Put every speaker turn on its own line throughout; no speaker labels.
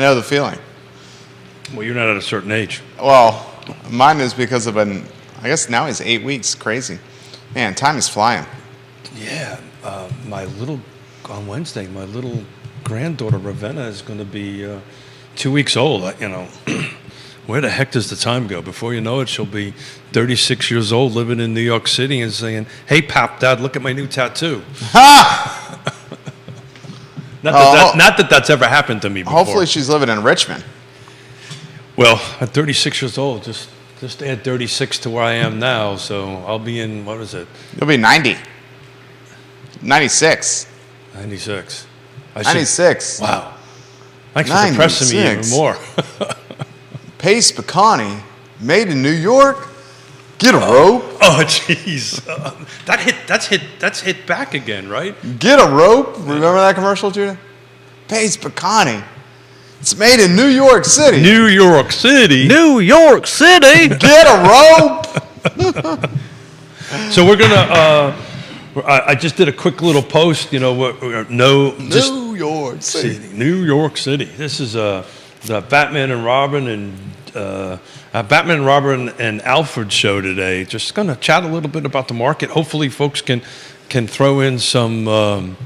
know the feeling.
Well, you're not at a certain age.
Well, mine is because of I guess now he's 8 weeks. Crazy. Man, time is flying.
Yeah. On Wednesday, my little granddaughter, Ravenna, is going to be 2 weeks old. Where the heck does the time go? Before you know it, she'll be 36 years old, living in New York City and saying, "Hey, Pop, Dad, look at my new tattoo."
Ha!
Not that that's ever happened to me before.
Hopefully she's living in Richmond.
Well, at 36 years old, just add 36 to where I am now, so I'll be in, what is it?
You'll be 90. 96.
96.
96.
Wow. Thanks for depressing me even more.
Pace Picani, made in New York. Get a rope.
Oh, jeez. That's hit back again, right?
Get a rope. Remember that commercial, Judah? Pace Picani. It's made in New York City.
New York City?
New York City?
Get a rope.
So we're going to, I just did a quick little post, New
York City.
New York City. This is the Batman and Robin and Alfred show today. Just going to chat a little bit about the market. Hopefully folks can throw in some, come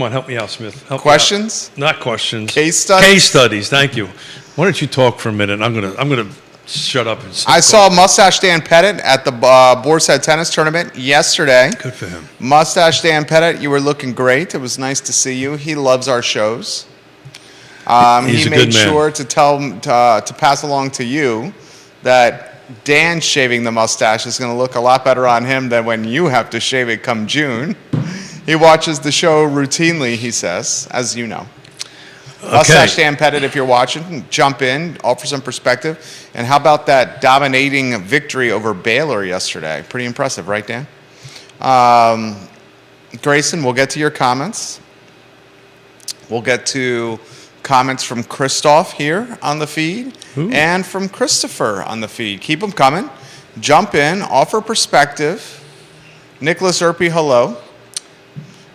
on, help me out, Smith. Help
Questions?
Me out. Not questions.
Case studies?
Case studies, thank you. Why don't you talk for a minute? I'm gonna shut up and sit.
I saw Mustache Dan Pettit at the Boar's Head Tennis Tournament yesterday.
Good for him.
Mustache Dan Pettit, you were looking great. It was nice to see you. He loves our shows.
He's
he
a
made
good man.
sure to to pass along to you that Dan shaving the mustache is going to look a lot better on him than when you have to shave it come June. He watches the show routinely, he says, as you know.
Okay.
Mustache Dan Pettit, if you're watching, jump in, offer some perspective. And how about that dominating victory over Baylor yesterday? Pretty impressive, right, Dan? Grayson, we'll get to your comments. We'll get to comments from Christoph here on the feed.
Ooh.
And from Christopher on the feed. Keep them coming. Jump in, offer perspective. Nicholas Erpe, hello.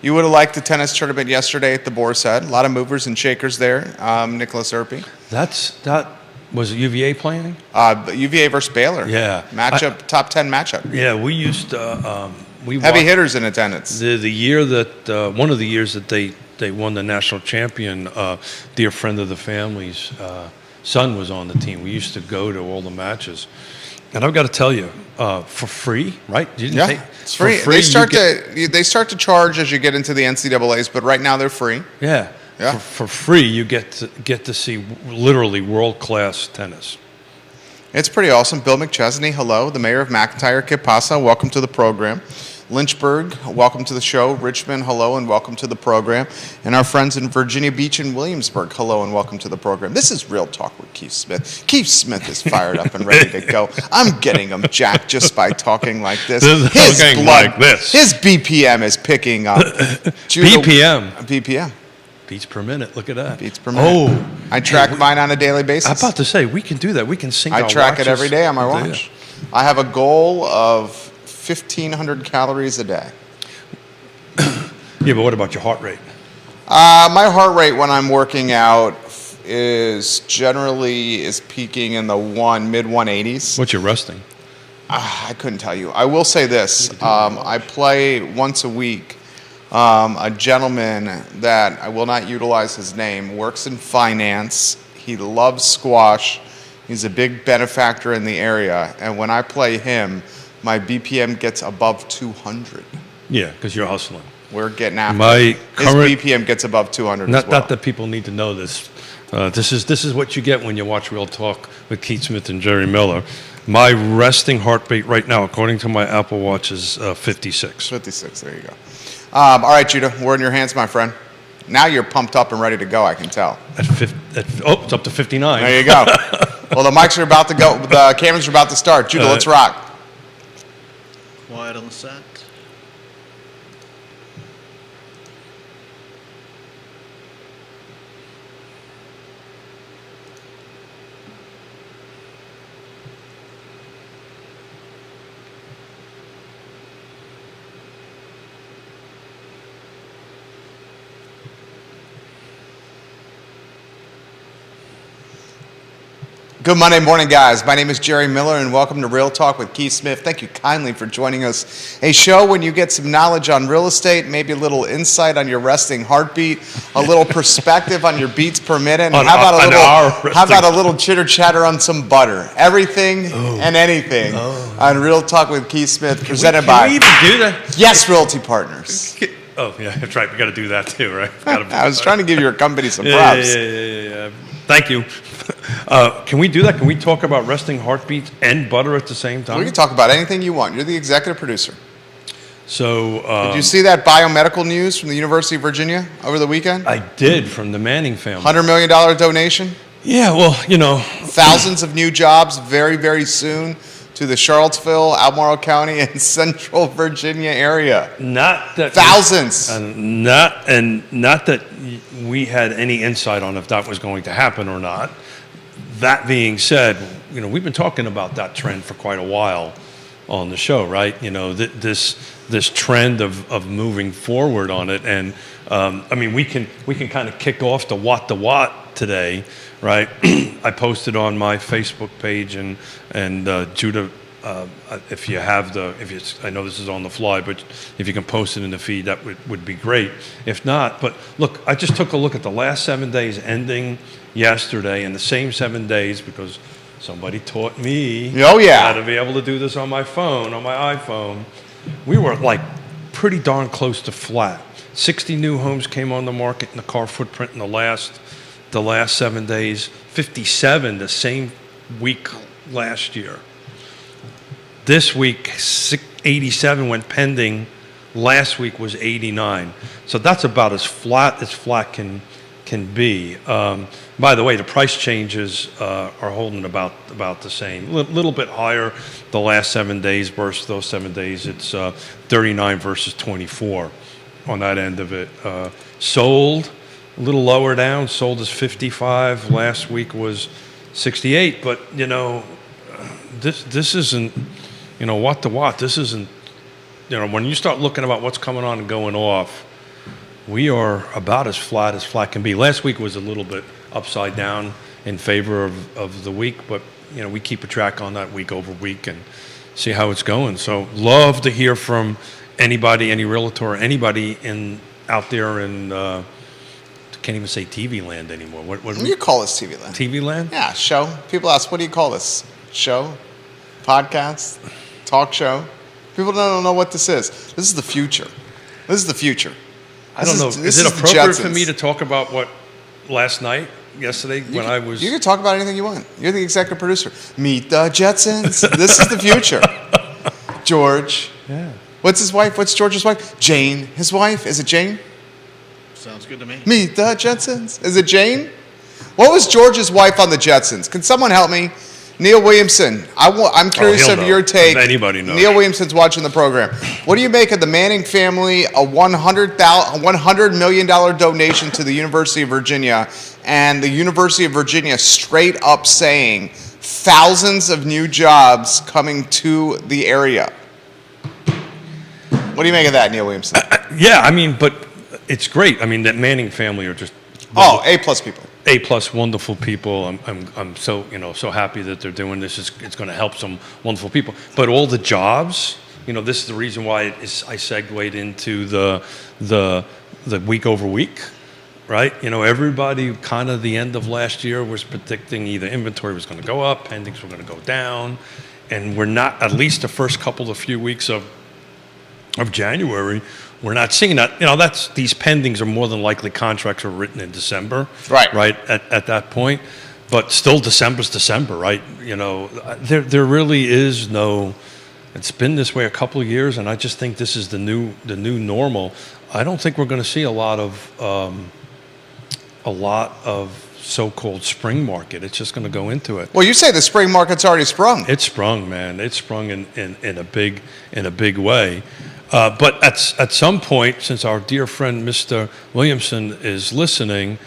You would have liked the tennis tournament yesterday at the Boar's Head. A lot of movers and shakers there, Nicholas Erpe.
That was UVA playing?
UVA versus Baylor.
Yeah.
Matchup, top 10 matchup.
Yeah, we used to.
Heavy hitters in attendance.
The year that one of the years that they won the national champion, dear friend of the family's son was on the team. We used to go to all the matches, and I've got to tell you, for free, right?
It's free. They start to charge as you get into the NCAA's, but right now they're free.
Yeah. For free, you get to see literally world-class tennis.
It's pretty awesome. Bill McChesney, hello. The mayor of McIntyre, Kip Pasa, welcome to the program. Lynchburg, welcome to the show. Richmond, hello and welcome to the program. And our friends in Virginia Beach and Williamsburg, hello and welcome to the program. This is Real Talk with Keith Smith. Keith Smith is fired up and ready to go. I'm getting him jacked just by talking like this. His BPM is picking up.
BPM? Beats per minute. Look at that.
Beats per minute. Oh. I track mine on a daily basis.
I'm about to say, we can do that. We can sync our
I track
watches.
it every day on my watch. I have a goal of 1,500 calories a day.
Yeah, but what about your heart rate?
My heart rate when I'm working out is peaking in the mid 180s.
What's your resting?
I couldn't tell you. I will say this. I play once a week. A gentleman that I will not utilize his name works in finance. He loves squash. He's a big benefactor in the area. And when I play him, my BPM gets above 200.
Yeah, because you're hustling.
We're getting after it. His BPM gets above 200 as well.
Not that people need to know this. This is what you get when you watch Real Talk with Keith Smith and Jerry Miller. My resting heart rate right now, according to my Apple Watch, is 56.
56, there you go. All right, Judah, we're in your hands, my friend. Now you're pumped up and ready to go, I can tell.
It's up to 59.
There you go. Well, the mics are about to go. The cameras are about to start. Judah, let's rock.
Quiet on the set.
Good Monday morning, guys. My name is Jerry Miller, and welcome to Real Talk with Keith Smith. Thank you kindly for joining us. A show when you get some knowledge on real estate, maybe a little insight on your resting heartbeat, a little perspective on your beats per minute, and how about a little chitter chatter on some butter? Everything and anything on Real Talk with Keith Smith, presented by
Can we even do that?
Yes Realty Partners.
Oh, yeah, that's right. We got to do that too, right?
I was trying to give your company some
Yeah,
props.
yeah. Thank you. Can we do that? Can we talk about resting heartbeats and butter at the same time?
We can talk about anything you want. You're the executive producer.
So,
Did you see that biomedical news from the University of Virginia over the weekend?
I did, from the Manning family.
$100 million donation.
Yeah, well,
Thousands of new jobs very, very soon to the Charlottesville, Albemarle County, and Central Virginia area.
Not that
Thousands.
Not that we had any insight on if that was going to happen or not. That being said, we've been talking about that trend for quite a while on the show, right? This trend of moving forward on it, and we can kind of kick off the watt today, right? I posted on my Facebook page, and Judah, I know this is on the fly, but if you can post it in the feed, that would be great. If not, but look, I just took a look at the last 7 days ending yesterday, and the same 7 days, because somebody taught me how to be able to do this on my iPhone. We were like pretty darn close to flat. 60 new homes came on the market in the car footprint in the last 7 days. 57 the same week last year. This week, 87 went pending. Last week was 89. So that's about as flat can be. By the way, the price changes are holding about the same. A little bit higher the last 7 days versus those 7 days. It's 39 versus 24 on that end of it. Sold, a little lower down. Sold is 55. Last week was 68. But, this isn't, watt to watt. This isn't, when you start looking about what's coming on and going off, we are about as flat can be. Last week was a little bit upside down in favor of the week, but we keep a track on that week over week and see how it's going. So love to hear from anybody, any realtor, anybody out there in can't even say TV land anymore. What
do you call this TV land?
TV land?
Yeah, show. People ask, what do you call this? Show? Podcast? Talk show? People don't know what this is. This is the future. This is the future.
I don't know. Is it appropriate for me to talk about what yesterday, when I was...
You can talk about anything you want. You're the executive producer. Meet the Jetsons. This is the future. George.
Yeah.
What's his wife? What's George's wife? Jane. His wife? Is it Jane?
Sounds good to me.
Meet the Jetsons. Is it Jane? What was George's wife on the Jetsons? Can someone help me? Neil Williamson. I'm curious of your take.
Anybody knows.
Neil Williamson's watching the program. What do you make of the Manning family, a $100 million donation to the University of Virginia, and the University of Virginia straight up saying thousands of new jobs coming to the area? What do you make of that, Neil Williamson?
But it's great. That Manning family are just...
A-plus people.
A-plus wonderful people. I'm so so happy that they're doing this. It's going to help some wonderful people. But all the jobs, this is the reason why I segued into the week over week, right? Everybody kind of the end of last year was predicting either inventory was going to go up, pendings were going to go down, and we're not, at least the first few weeks of January, we're not seeing that. That's, these pendings are more than likely contracts were written in December. Right. At that point. But still December's December, right? There really is no, it's been this way a couple of years, and I just think this is the new normal. I don't think we're going to see a lot of so-called spring market. It's just going to go into it.
Well, you say the spring market's already sprung.
It's sprung, man. It's sprung in a big way. But at some point, since our dear friend Mr. Williamson is listening,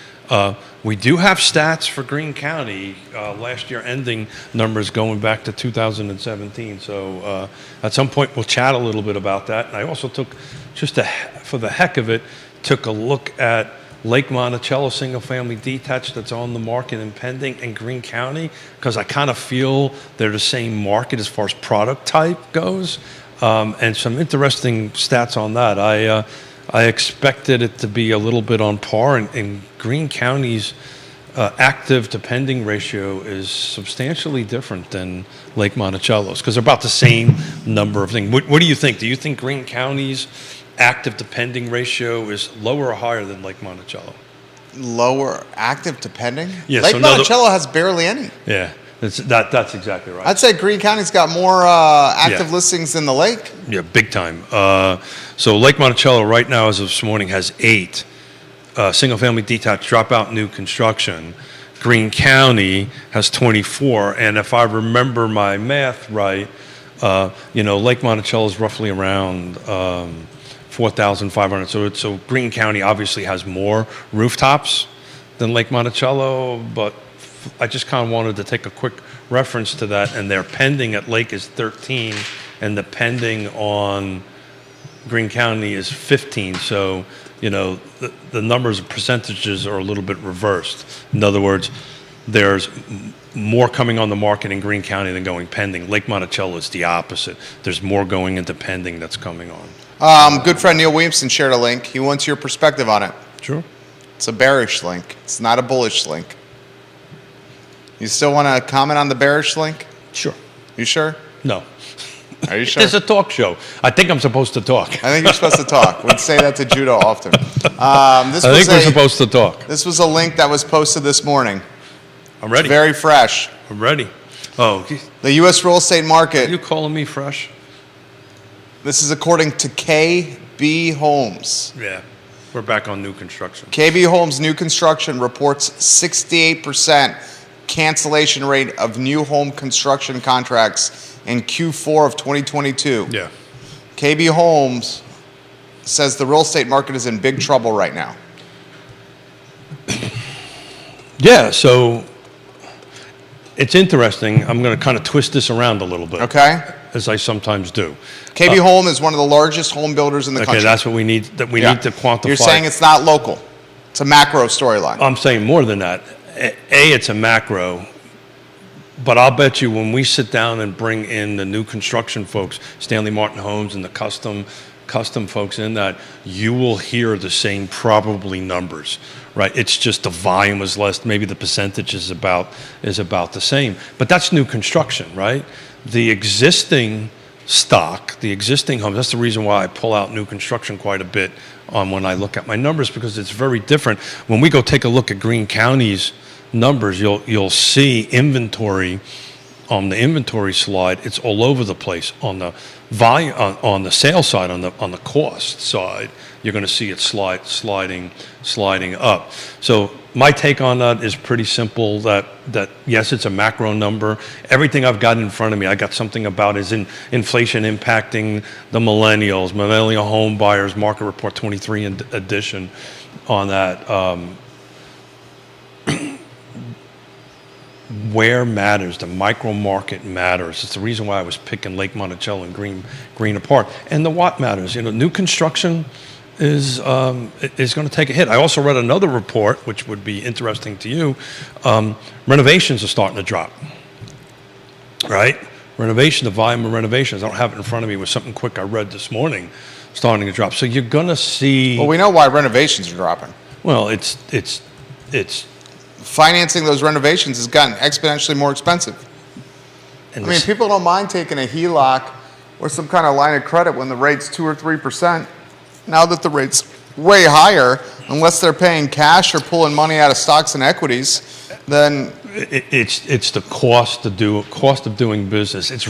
we do have stats for Greene County, last year ending numbers going back to 2017. So at some point we'll chat a little bit about that. And I also took, for the heck of it, took a look at Lake Monticello single-family detached that's on the market and pending in Greene County, because I kind of feel they're the same market as far as product type goes. And some interesting stats on that. I expected it to be a little bit on par, and Greene County's active to pending ratio is substantially different than Lake Monticello's, because they're about the same number of things. What do you think? Do you think Greene County's active to pending ratio is lower or higher than Lake Monticello?
Lower active to pending?
Yeah,
Lake
so
Monticello has barely any.
Yeah, that's exactly right.
I'd say Greene County's got more active
Yeah.
listings than the lake.
Yeah, big time. So Lake Monticello right now, as of this morning, has 8 single-family detached dropout new construction. Greene County has 24, and if I remember my math right, Lake Monticello is roughly around 4,500. So Greene County obviously has more rooftops than Lake Monticello, but I just kind of wanted to take a quick reference to that, and their pending at Lake is 13, and the pending on Greene County is 15. So, the numbers of percentages are a little bit reversed. In other words, there's more coming on the market in Greene County than going pending. Lake Monticello is the opposite. There's more going into pending that's coming on.
Good friend Neil Williamson shared a link. He wants your perspective on it.
Sure.
It's a bearish link. It's not a bullish link. You still want to comment on the bearish link?
Sure.
You sure?
No.
Are you sure?
It's a talk show. I think I'm supposed to talk.
I think you're supposed to talk. We'd say that to Judo often.
I think we're supposed to talk.
This was a link that was posted this morning.
I'm ready.
Very fresh.
I'm ready. Oh,
The U.S. real estate
are
market.
you calling me fresh?
This is according to KB Homes.
Yeah. We're back on new construction.
KB Homes new construction reports 68% cancellation rate of new home construction contracts in Q4 of 2022.
Yeah.
KB Homes says the real estate market is in big trouble right now.
Yeah, so it's interesting. I'm going to kind of twist this around a little bit.
Okay?
As I sometimes do.
KB Home is one of the largest home builders in the
Okay,
country.
that's what we need. That we
Yeah.
need to quantify.
You're saying it's not local. It's a macro storyline.
I'm saying more than that. It's a macro, but I'll bet you when we sit down and bring in the new construction folks, Stanley Martin Homes and the custom folks in that, you will hear the same probably numbers, right? It's just the volume is less, maybe the percentage is about the same. But that's new construction, right? The existing stock, the existing homes, that's the reason why I pull out new construction quite a bit when I look at my numbers, because it's very different. When we go take a look at Greene County's numbers, you'll see inventory on the inventory slide. It's all over the place. On the volume, on the sales side, on the cost side, you're going to see it sliding up. So my take on that is pretty simple. That yes, it's a macro number. Everything I've got in front of me, I got something about is inflation impacting the millennial home buyers market report 23 edition on that. Where matters, the micro market matters. It's the reason why I was picking Lake Monticello and Greene apart. And the what matters. New construction is going to take a hit. I also read another report, which would be interesting to you. Renovations are starting to drop, right? The volume of renovations. I don't have it in front of me. It was something quick I read this morning, starting to drop. So you're going to see.
Well, we know why renovations are dropping.
Well, it's
Financing those renovations has gotten exponentially more expensive. I mean, people don't mind taking a HELOC or some kind of line of credit when the rate's 2 or 3%. Now that the rate's way higher, unless they're paying cash or pulling money out of stocks and equities, then
it's the cost of doing business. It's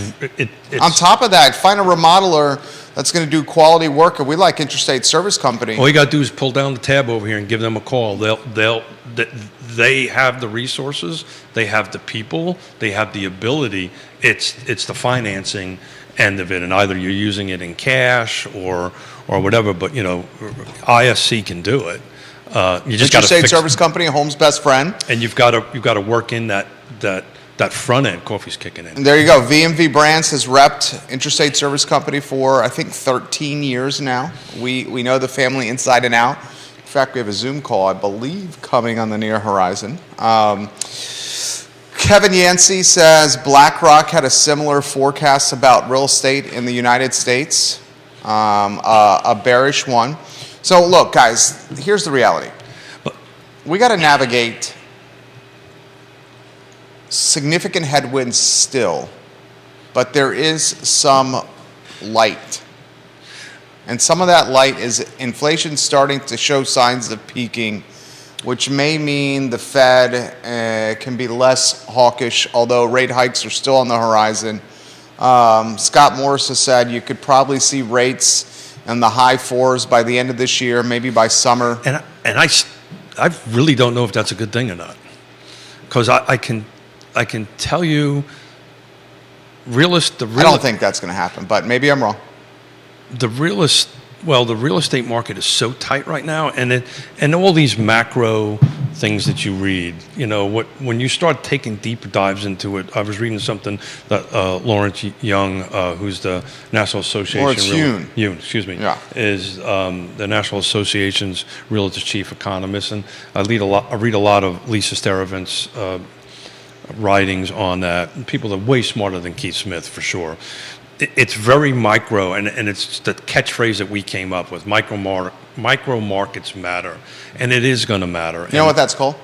on top of that, find a remodeler that's going to do quality work. And we like Interstate Service Company.
All you got to do is pull down the tab over here and give them a call. They have the resources, they have the people, they have the ability. It's the financing end of it, and either you're using it in cash or whatever. But ISC can do it. You just got to
Interstate Service Company, Home's best friend.
And you've got to work in that front end. Coffee's kicking in.
And there you go. VMV Brands has repped Interstate Service Company for I think 13 years now. We know the family inside and out. fact, we have a Zoom call, I believe, coming on the near horizon. Kevin Yancey says BlackRock had a similar forecast about real estate in the United States, a bearish one. So look, guys, here's the reality. We got to navigate significant headwinds still, but there is some light. And some of that light is inflation starting to show signs of peaking, which may mean the Fed can be less hawkish, although rate hikes are still on the horizon. Scott Morris has said you could probably see rates in the high fours by the end of this year, maybe by summer.
And I really don't know if that's a good thing or not, because I can tell you,
I don't think that's going to happen, but maybe I'm wrong.
The real estate market is so tight right now, and all these macro things that you read, when you start taking deeper dives into it. I was reading something that Lawrence Young, who's the National Association,
Lawrence
Yun, excuse me,
yeah,
is the National Association's Realtors chief economist, and I read a lot of Lisa Steravant's writings on that. People are way smarter than Keith Smith for sure. It's very micro, and it's the catchphrase that we came up with. Micro markets matter, and it is going to matter.
You know what that's called?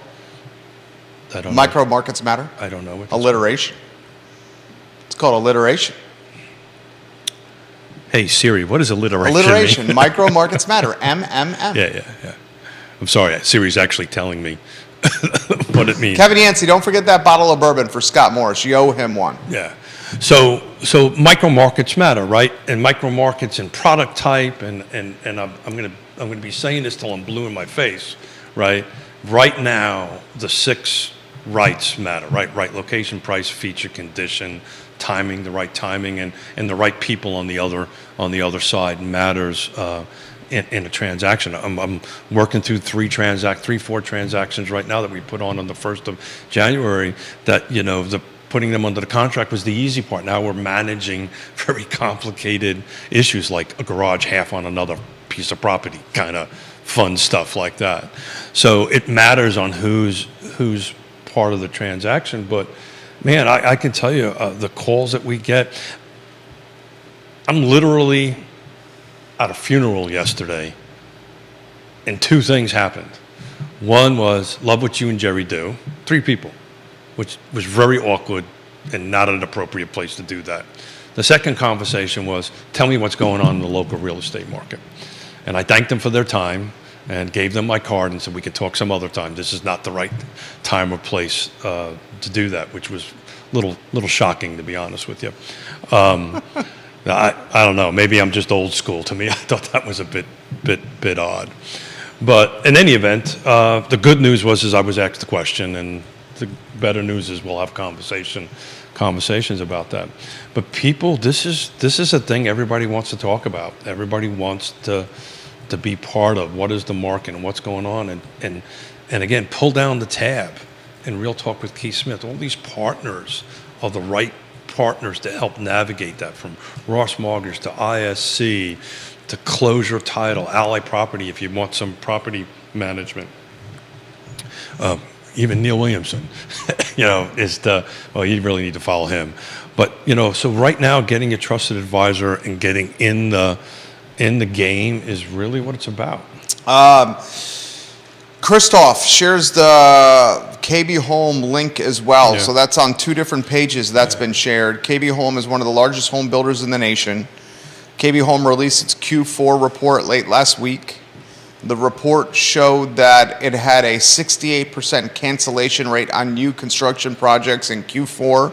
I don't
Micro markets matter?
I don't know.
Alliteration. It's called alliteration.
Hey, Siri, what is alliteration
Alliteration.
mean?
Micro markets matter. MMM.
Yeah. I'm sorry. Siri's actually telling me what it means.
Kevin Yancey, don't forget that bottle of bourbon for Scott Morris. You owe him one.
Yeah. So micro markets matter, right? And micro markets and product type, and I'm gonna be saying this till I'm blue in my face, right? Right now, the 6 rights matter, right? Right location, price, feature, condition, timing, the right timing, and the right people on the other side matters in a transaction. I'm working through 4 transactions right now that we put on the 1st of January. That putting them under the contract was the easy part. Now we're managing very complicated issues like a garage half on another piece of property, kind of fun stuff like that. So it matters on who's part of the transaction. But man, I can tell you the calls that we get. I'm literally at a funeral yesterday, and 2 things happened. One was, love what you and Jerry do. 3 people. Which was very awkward and not an appropriate place to do that. The second conversation was, tell me what's going on in the local real estate market. And I thanked them for their time and gave them my card and said we could talk some other time. This is not the right time or place to do that, which was a little shocking, to be honest with you. I don't know, maybe I'm just old school. To me, I thought that was a bit odd. But in any event, the good news was I was asked the question, and the better news is we'll have conversations about that. But people, this is a thing everybody wants to talk about. Everybody wants to be part of what is the market and what's going on. And again, pull down the tab in Real Talk with Keith Smith. All these partners are the right partners to help navigate that, from Ross Mortgage to ISC to Closure Title, Ally Property if you want some property management. Even Neil Williamson, is you really need to follow him. But, so right now getting a trusted advisor and getting in the game is really what it's about.
Christoph shares the KB Home link as well.
Yeah.
So that's on 2 different pages that's been shared. KB Home is one of the largest home builders in the nation. KB Home released its Q4 report late last week. The report showed that it had a 68% cancellation rate on new construction projects in Q4.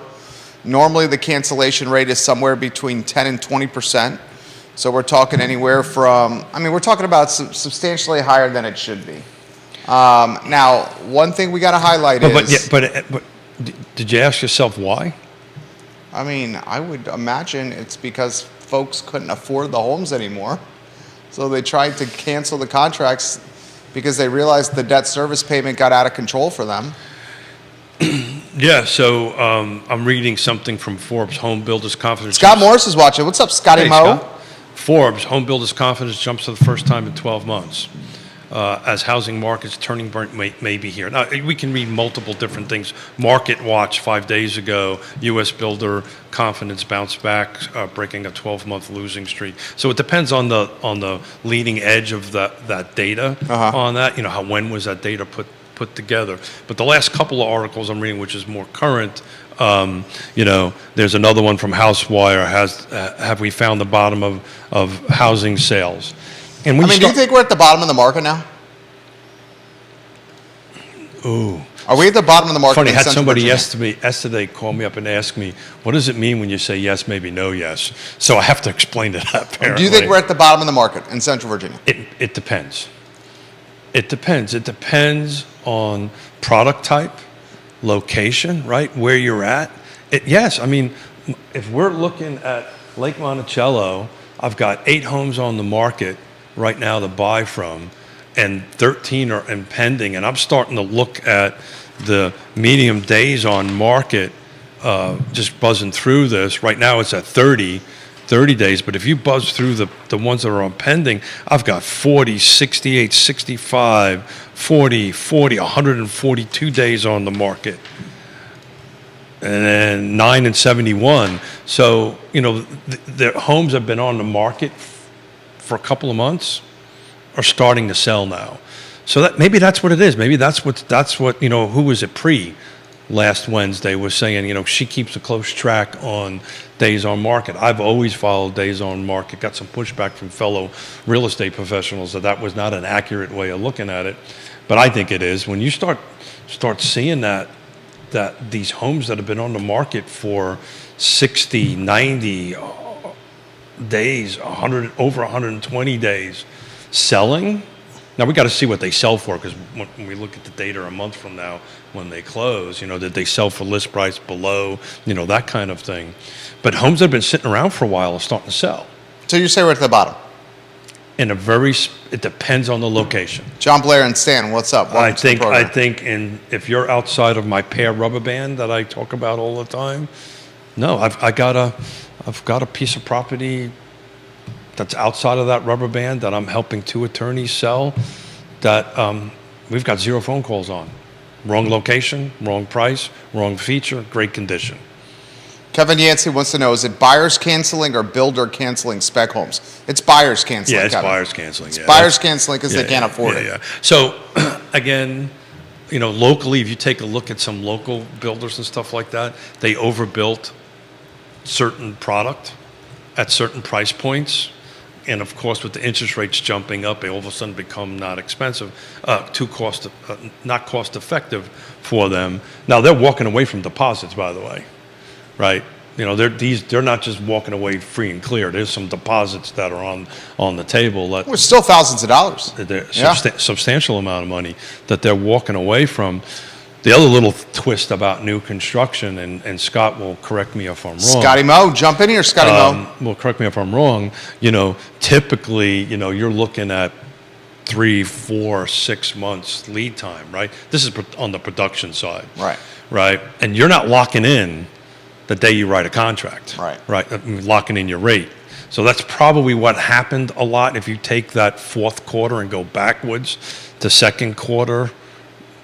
Normally, the cancellation rate is somewhere between 10 and 20%. So we're talking anywhere from, we're talking about substantially higher than it should be. Now, one thing we got to highlight is...
But did you ask yourself why?
I would imagine it's because folks couldn't afford the homes anymore. So they tried to cancel the contracts because they realized the debt service payment got out of control for them.
Yeah, so I'm reading something from Forbes Home Builders Confidence.
Scott Morris is watching. What's up, Scotty Mo?
Scott. Forbes Home Builders Confidence jumps for the first time in 12 months. as housing markets turning point may be here. Now, we can read multiple different things. Market Watch 5 days ago, U.S. builder confidence bounced back, breaking a 12-month losing streak. So it depends on the leading edge of that data on that. When was that data put together? But the last couple of articles I'm reading, which is more current, there's another one from HouseWire. Have we found the bottom of housing sales? And
do you think we're at the bottom of the market now?
Ooh.
Are we at the bottom of the market?
Funny,
in
had
Central
somebody
Virginia?
yesterday call me up and ask me, what does it mean when you say yes, maybe no, yes? So I have to explain to that apparently.
Do you think we're at the bottom of the market in Central Virginia?
It depends. It depends. It depends on product type, location, right, where you're at. Yes, I mean, if we're looking at Lake Monticello, I've got 8 homes on the market right now to buy from, and 13 are pending, and I'm starting to look at the medium days on market, just buzzing through this. Right now it's at 30 days, but if you buzz through the ones that are on pending, I've got 40, 68, 65, 40, 142 days on the market, and then 9 and 71. So, the homes have been on the market for a couple of months are starting to sell now. So maybe that's what it is. Maybe that's what who was it last Wednesday was saying, she keeps a close track on days on market. I've always followed days on market. Got some pushback from fellow real estate professionals that was not an accurate way of looking at it. But I think it is. When you start seeing that these homes that have been on the market for 60, 90 days, 100, over 120 days selling. Now we got to see what they sell for, because when we look at the data a month from now when they close, did they sell for list price below, that kind of thing. But homes that have been sitting around for a while are starting to sell.
So you say we're at the bottom?
It depends on the location.
John Blair and Stan, what's up?
I think if you're outside of my pair rubber band that I talk about all the time, no, I've got a piece of property that's outside of that rubber band that I'm helping 2 attorneys sell that we've got 0 phone calls on. Wrong location, wrong price, wrong feature, great condition.
Kevin Yancey wants to know, is it buyers canceling or builder canceling spec homes? It's buyers canceling.
Yeah, it's
Kevin.
buyers canceling.
It's buyers canceling because they can't afford it.
Yeah. So, again, locally, if you take a look at some local builders and stuff like that, they overbuilt certain product at certain price points. And of course, with the interest rates jumping up, they all of a sudden become not expensive, not cost effective for them. Now they're walking away from deposits, by the way, right? They're not just walking away free and clear. There's some deposits that are on the table.
Well, it's still thousands of dollars.
Substantial amount of money that they're walking away from. The other little twist about new construction, and Scott will correct me if I'm wrong.
Scotty Moe, jump in here, Scotty Moe.
Well, correct me if I'm wrong. Typically, you're looking at 3, 4, 6 months lead time, right? This is on the production side. Right. And you're not locking in the day you write a contract. Right. I mean, locking in your rate. So that's probably what happened a lot. If you take that fourth quarter and go backwards to second quarter,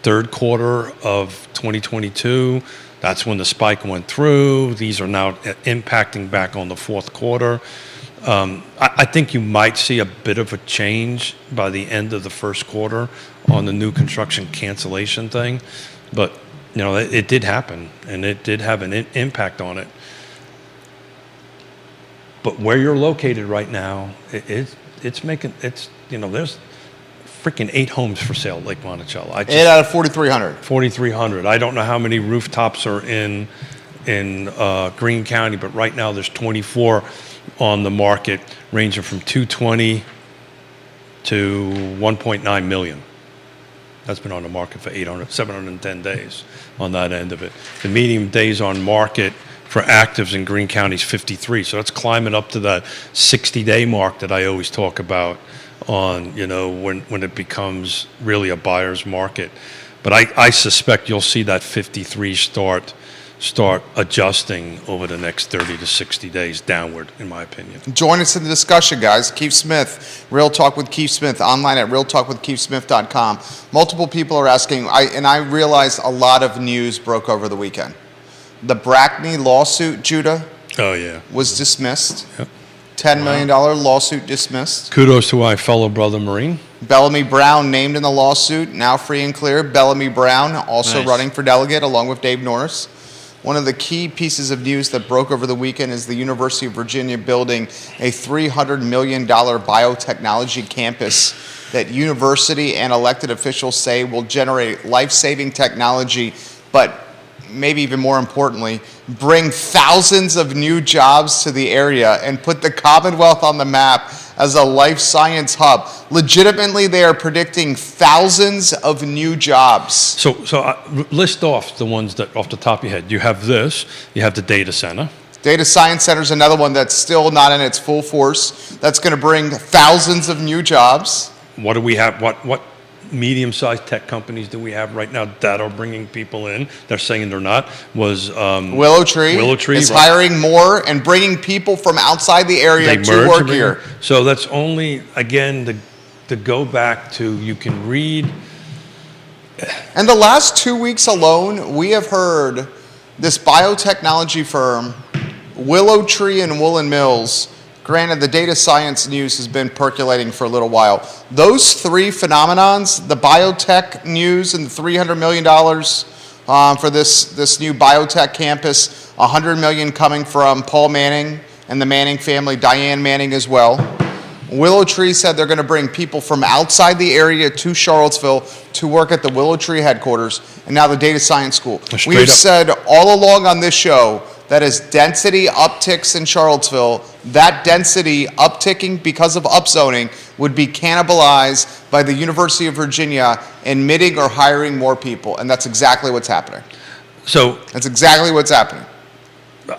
third quarter of 2022, that's when the spike went through. These are now impacting back on the fourth quarter. I think you might see a bit of a change by the end of the first quarter on the new construction cancellation thing. But, it did happen, and it did have an impact on it. But where you're located right now, there's freaking 8 homes for sale at Lake Monticello.
8 out of 4,300.
4,300. I don't know how many rooftops are in Greene County, but right now there's 24 on the market, ranging from 220 to 1.9 million. That's been on the market for 710 days on that end of it. The median days on market for actives in Greene County is 53, so that's climbing up to that 60-day mark that I always talk about on, when it becomes really a buyer's market. But I suspect you'll see that 53 start start adjusting over the next 30 to 60 days downward, in my opinion.
Join us in the discussion, guys. Keith Smith, Real Talk with Keith Smith, online at realtalkwithkeithsmith.com. Multiple people are asking, and I realized a lot of news broke over the weekend. The Brackney lawsuit, Judah,
Oh, yeah.
was dismissed.
Yep.
$10 million lawsuit dismissed.
Kudos to my fellow brother Marine.
Bellamy Brown named in the lawsuit, now free and clear. Bellamy Brown also
Nice.
running for delegate along with Dave Norris. One of the key pieces of news that broke over the weekend is the University of Virginia building a $300 million biotechnology campus that university and elected officials say will generate life-saving technology, but maybe even more importantly, bring thousands of new jobs to the area and put the Commonwealth on the map as a life science hub. Legitimately, they are predicting thousands of new jobs.
So list off the ones that off the top of your head. You have this. You have the data center.
Data Science Center is another one that's still not in its full force. That's going to bring thousands of new jobs.
What do we have? What medium-sized tech companies do we have right now that are bringing people in? They're saying they're not.
Willow Tree is
right.
hiring more and bringing people from outside the area
They
to
merged
work
and bring-
here.
So that's only, again, to go back to, you can read.
And the last 2 weeks alone, we have heard this biotechnology firm, Willow Tree and Woolen Mills. Granted, the data science news has been percolating for a little while. Those three phenomenons, the biotech news and the $300 million for this new biotech campus, $100 million coming from Paul Manning and the Manning family, Diane Manning as well. Willow Tree said they're going to bring people from outside the area to Charlottesville to work at the Willow Tree headquarters, and now the data science school.
Straight
We've
up.
said all along on this show that as density upticks in Charlottesville, that density upticking because of upzoning would be cannibalized by the University of Virginia admitting or hiring more people, and that's exactly what's happening.
So
That's exactly what's happening.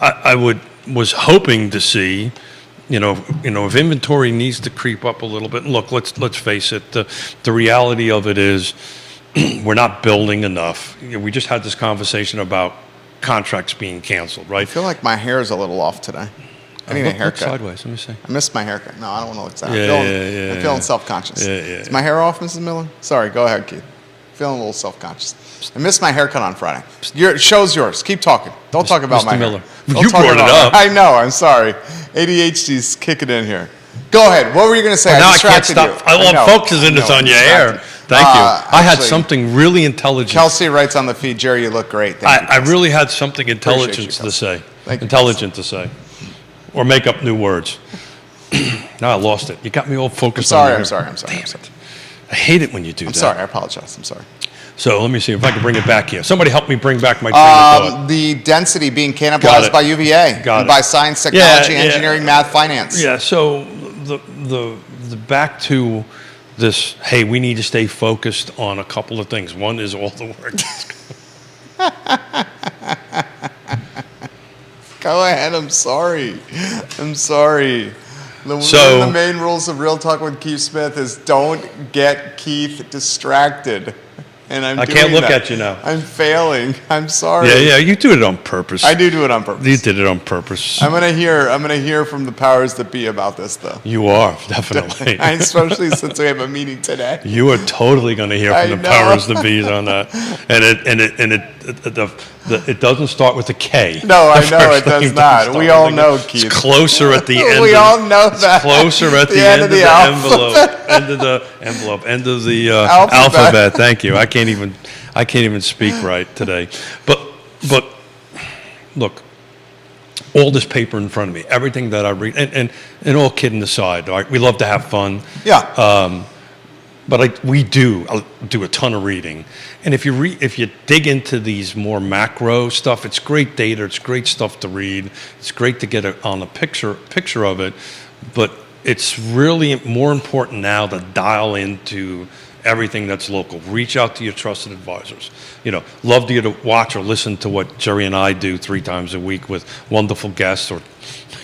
I was hoping to see, if inventory needs to creep up a little bit. And look, let's face it. The reality of it is, we're not building enough. We just had this conversation about contracts being canceled, right?
I feel like my hair is a little off today. I need a
Look
haircut.
sideways. Let me see.
I missed my haircut. No, I don't want to look sad.
Yeah,
I'm feeling self-conscious.
Yeah.
Is my hair off, Mrs. Miller? Sorry, go ahead, Keith. Feeling a little self-conscious. I missed my haircut on Friday. Show's yours. Keep talking. Don't talk about
Mr.
my hair.
Miller.
Don't
You
talk
brought it
about
up.
I know. I'm sorry. ADHD's kicking in here. Go ahead. What were you going to say?
Now I can't
distracted
stop.
you.
I'm
know.
focusing this
I know,
on your
distracted.
hair. Thank you. I had
actually,
something really intelligent.
Kelsey writes on the feed, Jerry, you look great. Thank you,
I
Kelsey.
really had something intelligent
you,
to
Kelsey.
say.
Thank you,
Intelligent to say. Or make up new words. Now I lost it. You got me all focused on your
I'm sorry.
I hate it when you do
I'm
that.
sorry. I apologize. I'm sorry.
So let me see if I can bring it back here. Somebody help me bring back my train of thought.
The density being
Got
cannibalized
it.
by UVA
Got
and
it.
by science, technology,
Yeah.
engineering, math, finance.
Yeah, so the back to this, hey, we need to stay focused on a couple of things. One is all the work.
Go ahead. I'm sorry. One
So-
of the main rules of Real Talk with Keith Smith is don't get Keith distracted. And
I can't look at you now.
I'm failing. I'm sorry.
Yeah, you do it on purpose.
I do it on purpose.
You did it on purpose.
I'm gonna hear from the powers that be about this, though.
You are, definitely.
Especially since we have a meeting today.
You are totally going to hear
I
from the
know.
powers that be on that, it doesn't start with a K.
No, I
The
know
first
it does
thing
not.
doesn't
We
start
all
with a
know,
K.
Keith.
It's closer at the end.
We all know
it's
that.
closer at the end of the envelope, end of the alphabet. Thank you. I can't even speak right today. But look, all this paper in front of me, everything that I read, and all kidding aside, all right, we love to have fun.
Yeah.
But we do a ton of reading, and if you dig into these more macro stuff, it's great data, it's great stuff to read, it's great to get on a picture of it, but it's really more important now to dial into everything that's local. Reach out to your trusted advisors. Love you to watch or listen to what Jerry and I do 3 times a week with wonderful guests, or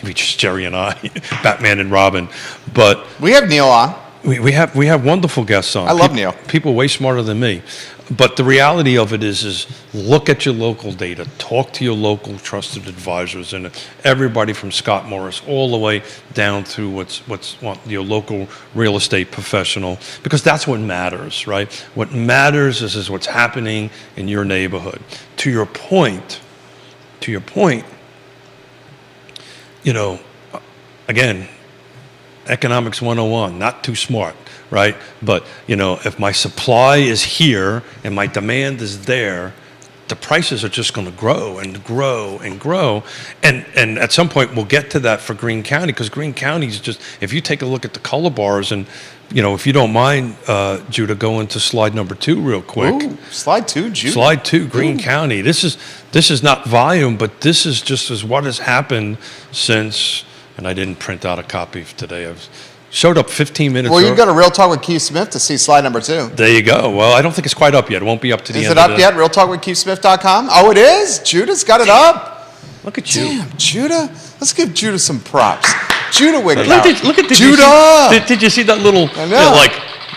maybe just Jerry and I, Batman and Robin, but.
We have Neil on.
We have wonderful guests on.
I love Neil.
People way smarter than me. But the reality of it is look at your local data, talk to your local trusted advisors, and everybody from Scott Morris all the way down through what's your local real estate professional, because that's what matters, right? What matters is what's happening in your neighborhood. To your point, again, economics 101, not too smart, right? But, if my supply is here and my demand is there, the prices are just going to grow and grow and grow. And at some point, we'll get to that for Greene County, because Greene County is just, if you take a look at the color bars and, if you don't mind, Judah, go into slide number 2 real quick.
Ooh, slide 2, Judah.
Slide 2, Greene County. This is not volume, but this is just as what has happened since, and I didn't print out a copy today. I've showed up 15 minutes
Well,
early.
you go to Real Talk with Keith Smith to see slide number 2.
There you go. Well, I don't think it's quite up yet. It won't be up to the
Is
end
it
of
up yet? RealTalkWithKeithSmith.com? Oh, it is? Judah's got it up.
Look at you.
Damn, Judah. Let's give Judah some props. Judah Wickhouse.
Look at
Judah.
Did you see that little,
I know.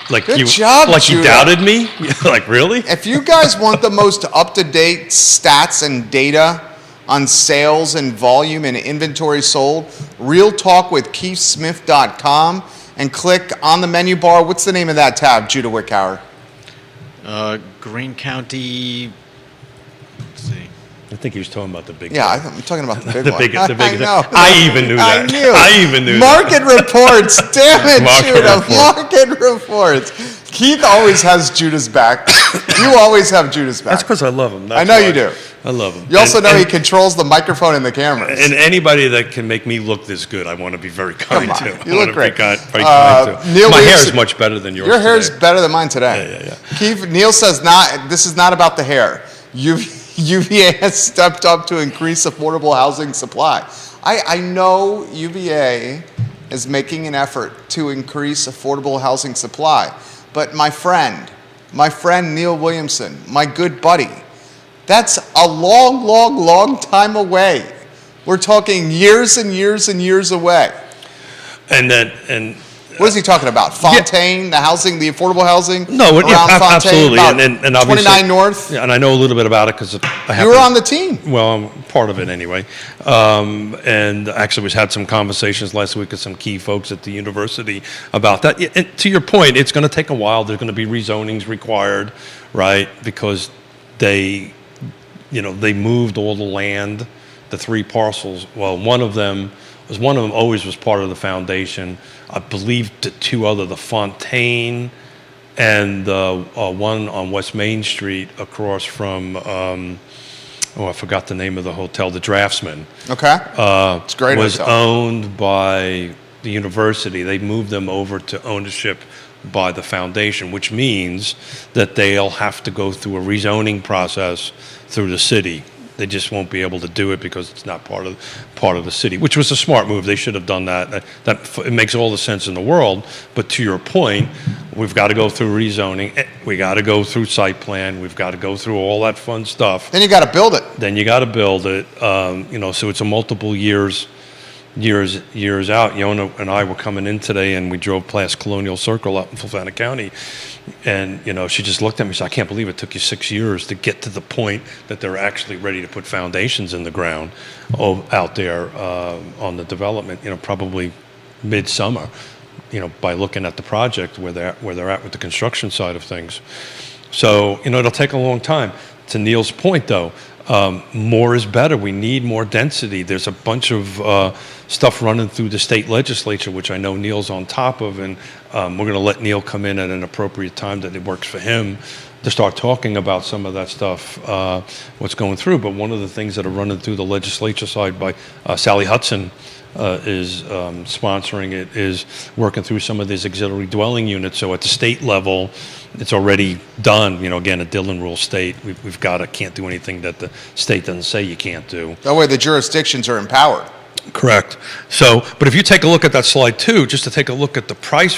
like
Good
you,
job,
like
Judah.
you doubted me? Like, really?
If you guys want the most up-to-date stats and data on sales and volume and inventory sold, RealTalkWithKeithSmith.com, and click on the menu bar. What's the name of that tab, Judah Wickhauer?
Greene County. Let's see.
I think he was talking about the big
Yeah,
one.
I'm talking about the big
The
one.
big- the big-
I know.
I even knew that. I even knew that.
Market reports. Damn it,
Market
Judah.
report.
Market reports. Keith always has Judah's back. You always have Judah's back.
That's because I love him.
I know you do.
I love him.
You also
And-
know
and-
he controls the microphone and the cameras.
And anybody that can make me look this good, I want to be very kind
on,
to.
you
I
look
want to
great.
Be very kind to.
Neil
My hair
Williamson-
is much better than yours.
Your hair's
today.
better than mine today.
Yeah.
Keith, Neil says this is not about the hair. UVA has stepped up to increase affordable housing supply. I know UVA is making an effort to increase affordable housing supply, but my friend Neil Williamson, my good buddy, that's a long time away. We're talking years and years and years away.
And
What is he talking about? Fontaine, the housing, the affordable housing?
no,
around Fontaine,
absolutely,
about
and obviously
29 North.
Yeah, and I know a little bit about it because I have.
You were on the team.
Well, I'm part of it anyway. And actually, we had some conversations last week with some key folks at the university about that. And to your point, it's going to take a while. There's going to be rezonings required, right? Because they moved all the land, the 3 parcels. Well, one of them always was part of the foundation. I believe the 2 other, the Fontaine and the one on West Main Street across from, I forgot the name of the hotel, the Draftsman.
Okay. It's a great
was
hotel.
owned by the university. They moved them over to ownership by the foundation, which means that they'll have to go through a rezoning process through the city. They just won't be able to do it because it's not part of the city, which was a smart move. They should have done that. It makes all the sense in the world. But to your point, we've got to go through rezoning. We got to go through site plan. We've got to go through all that fun stuff.
Then you got to build it.
Then you got to build it. So it's a multiple years out. Yona and I were coming in today, and we drove past Colonial Circle up in Fulton County, and she just looked at me and said, "I can't believe it took you 6 years to get to the point that they're actually ready to put foundations in the ground out there on the development. Probably midsummer. By looking at the project where they're at with the construction side of things. So it'll take a long time. To Neil's point, though, more is better. We need more density. There's a bunch of stuff running through the state legislature, which I know Neil's on top of, and we're going to let Neil come in at an appropriate time that it works for him to start talking about some of that stuff, what's going through. But one of the things that are running through the legislature side by Sally Hudson is sponsoring it, is working through some of these auxiliary dwelling units. So at the state level, it's already done. Again, a Dillon rule state. We've got to can't do anything that the state doesn't say you can't do.
That way the jurisdictions are empowered.
Correct. So, but if you take a look at that slide 2, just to take a look at the price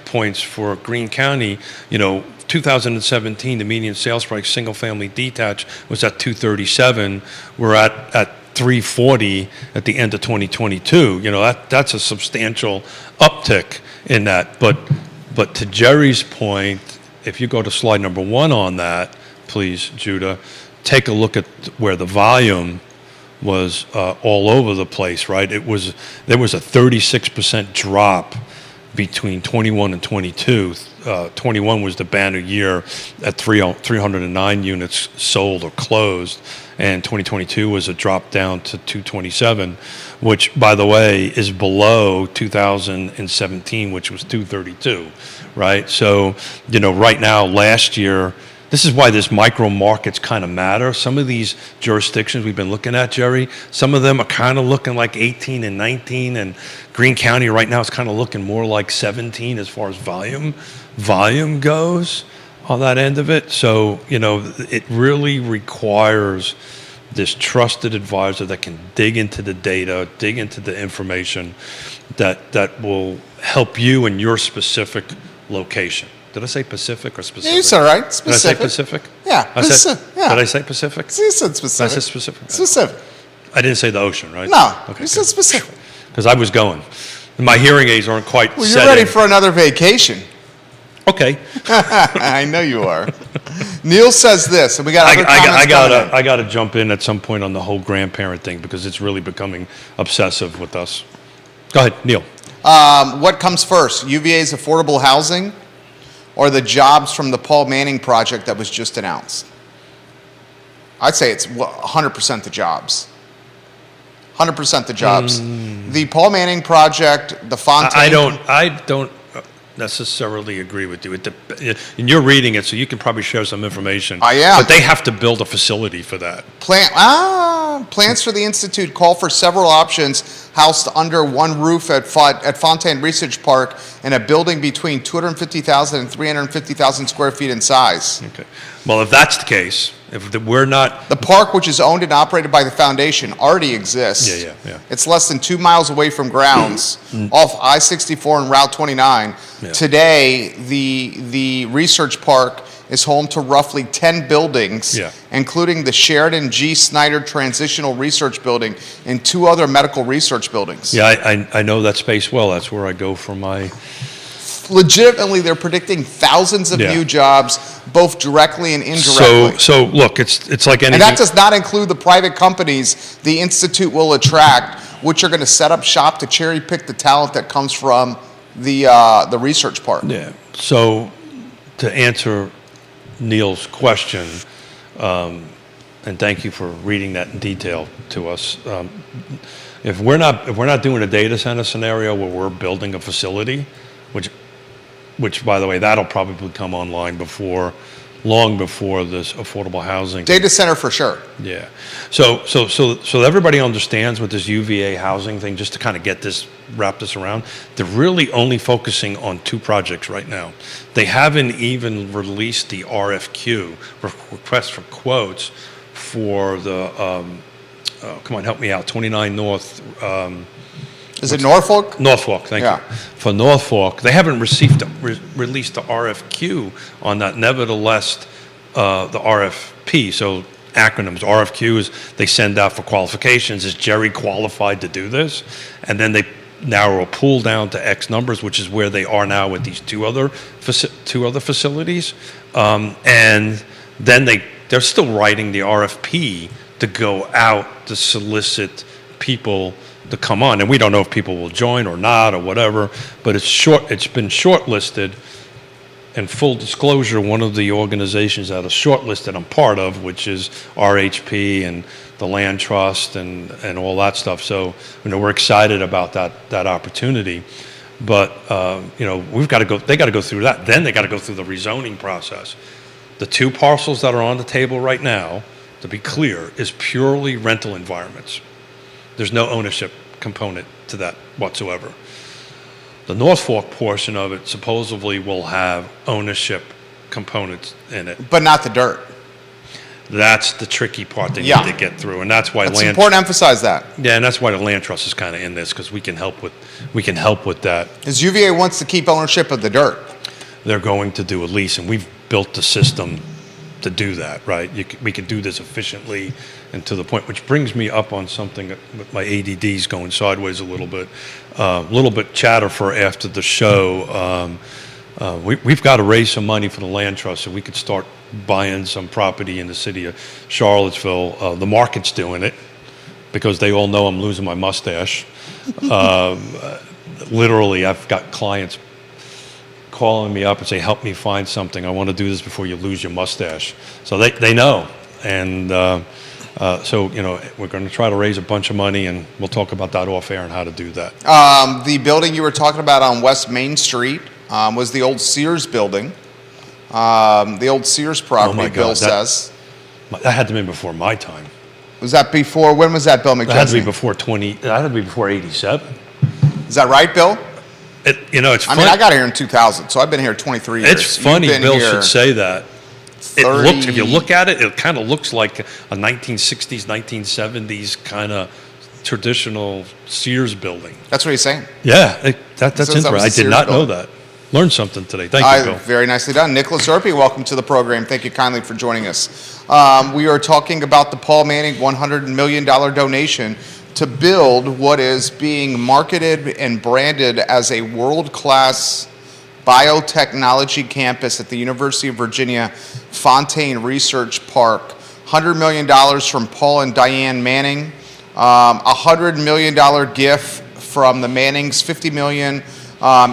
points for Greene County, 2017, the median sales price, single family detached, was at $237. We're at 340 at the end of 2022. That's a substantial uptick in that. But to Jerry's point, if you go to slide number 1 on that, please, Judah, take a look at where the volume was all over the place, right? There was a 36% drop between 21 and 22. 21 was the banner year at 309 units sold or closed, and 2022 was a drop down to 227, which, by the way, is below 2017, which was 232, right? So, right now, last year, this is why this micro markets kind of matter. Some of these jurisdictions we've been looking at, Jerry, some of them are kind of looking like 18 and 19, and Greene County right now is kind of looking more like 17 as far as volume goes on that end of it. So, it really requires this trusted advisor that can dig into the data, dig into the information that will help you in your specific location. Did I say Pacific or specific?
You said right. Specific.
Did I say Pacific?
Yeah.
Did I say Pacific?
You said specific.
I said specific.
Specific.
I didn't say the ocean, right?
No.
Okay.
You said specific.
Because I was going. My hearing aids aren't quite
Well,
set
you're ready
in.
for another vacation.
Okay.
I know you are. Neil says this, and we got other comments coming in.
I got to jump in at some point on the whole grandparent thing because it's really becoming obsessive with us. Go ahead, Neil.
What comes first, UVA's affordable housing or the jobs from the Paul Manning project that was just announced? I'd say it's 100% the jobs. 100% the jobs. The Paul Manning project, the Fontaine...
I don't necessarily agree with you. And you're reading it, so you can probably share some information.
I am.
But they have to build a facility for that.
Plans for the Institute call for several options housed under one roof at Fontaine Research Park in a building between 250,000 and 350,000 square feet in size.
Okay. Well, if that's the case, we're not...
The park, which is owned and operated by the foundation, already exists.
Yeah.
It's less than 2 miles away from grounds off I-64 and Route 29.
Yeah.
Today, the research park is home to roughly 10 buildings, including the Sheridan G. Snyder Transitional Research Building and 2 other medical research buildings.
Yeah, I know that space well. That's where I go for my...
Legitimately, they're predicting thousands of new jobs, both directly and indirectly.
So look, it's like anything.
And that does not include the private companies the Institute will attract, which are going to set up shop to cherry pick the talent that comes from the research park.
Yeah. So to answer Neil's question, and thank you for reading that in detail to us. If we're not doing a data center scenario where we're building a facility, which by the way, that'll probably come online long before this affordable housing.
Data center for sure.
Yeah. So everybody understands with this UVA housing thing, just to kind of wrap this around, they're really only focusing on 2 projects right now. They haven't even released the RFQ, request for quotes, for the, come on, help me out, 29 North.
Is it Norfolk?
Norfolk, thank you. For Norfolk, they haven't released the RFQ on that. Nevertheless, the RFP, so acronyms, RFQ is they send out for qualifications. Is Jerry qualified to do this? And then they narrow a pool down to X numbers, which is where they are now with these two other facilities. And then they're still writing the RFP to go out to solicit people to come on, and we don't know if people will join or not or whatever, but it's been shortlisted. And full disclosure, one of the organizations that is shortlisted I'm part of, which is RHP and the Land Trust and all that stuff. So we're excited about that opportunity, but we've got to go. They got to go through that. Then they got to go through the rezoning process. The 2 parcels that are on the table right now, to be clear, is purely rental environments. There's no ownership component to that whatsoever. The Norfolk portion of it supposedly will have ownership components in it.
But not the dirt.
That's the tricky part they need to get through, and that's why
it's important to emphasize that.
Yeah, and that's why the Land Trust is kind of in this, because we can help with that.
Because UVA wants to keep ownership of the dirt.
They're going to do a lease, and we've built the system to do that, right? We could do this efficiently and to the point, which brings me up on something with my ADD's going sideways a little bit chatter for after the show. We've got to raise some money for the land trust so we could start buying some property in the city of Charlottesville. The market's doing it because they all know I'm losing my mustache. Literally, I've got clients calling me up and say, help me find something. I want to do this before you lose your mustache. So they know. And so, we're going to try to raise a bunch of money, and we'll talk about that off air and how to do that.
The building you were talking about on West Main Street was the old Sears building. The old Sears property,
Oh my God,
Bill says.
That had to be before my time.
Was that before, when was that, Bill McChesney?
That had to be before that had to be before 87.
Is that right, Bill?
It's funny.
I mean, I got here in 2000, so I've been here 23 years.
It's funny
You've been
Bill
here
should say that. If you look at it, it kind of looks like a 1960s, 1970s kind of traditional Sears building.
That's what he's saying.
Yeah, that's
Says that
interesting.
was
I
a
did
Sears
not know
building.
that. Learned something today. Thank you, Bill.
Very nicely done. Nicholas Urpy, welcome to the program. Thank you kindly for joining us. We are talking about the Paul Manning $100 million donation to build what is being marketed and branded as a world-class biotechnology campus at the University of Virginia Fontaine Research Park. $100 million from Paul and Diane Manning. $100 million gift from the Mannings, $50 million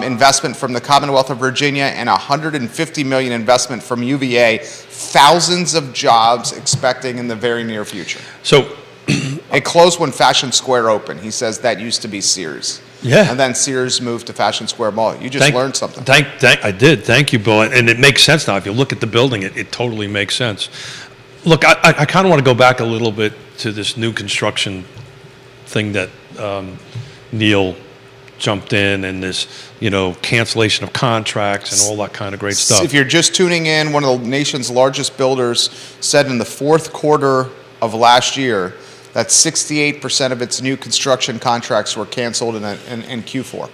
investment from the Commonwealth of Virginia, and $150 million investment from UVA. Thousands of jobs expecting in the very near future.
So
It closed when Fashion Square opened. He says that used to be Sears.
Yeah.
And then Sears moved to Fashion Square Mall. You just learned something.
I did. Thank you, Bill. And it makes sense now. If you look at the building, it totally makes sense. Look, I kind of want to go back a little bit to this new construction thing that Neil jumped in, and this, cancellation of contracts and all that kind of great stuff.
If you're just tuning in, one of the nation's largest builders said in the fourth quarter of last year that 68% of its new construction contracts were canceled in Q4.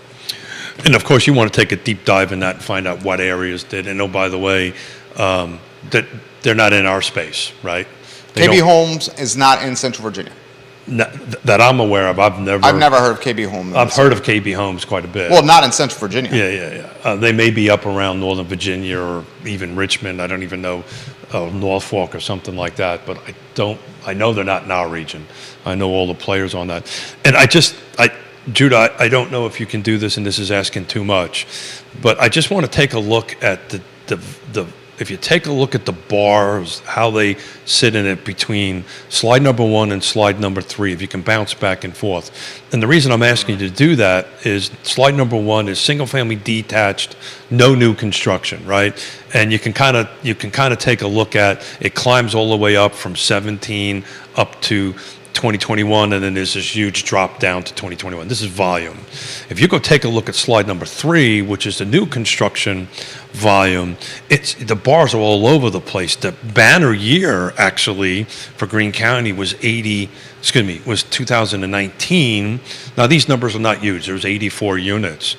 And of course, you want to take a deep dive in that and find out what areas did. And oh, by the way, that they're not in our space, right?
KB Homes is not in Central Virginia.
That I'm aware of. I've never
heard of KB Homes.
I've heard of KB Homes quite a bit.
Well, not in Central Virginia.
Yeah. They may be up around Northern Virginia or even Richmond. I don't even know, Norfolk or something like that. But I know they're not in our region. I know all the players on that. And Judah, I don't know if you can do this, and this is asking too much, but I just want to take a look at the if you take a look at the bars, how they sit in it between slide number 1 and slide number 3, if you can bounce back and forth. And the reason I'm asking you to do that is slide number 1 is single family detached, no new construction, right? And you can kind of take a look at it, climbs all the way up from 17 up to 2021, and then there's this huge drop down to 2021. This is volume. If you go take a look at slide number 3, which is the new construction volume, the bars are all over the place. The banner year actually for Greene County was 2019. Now these numbers are not huge. There was 84 units.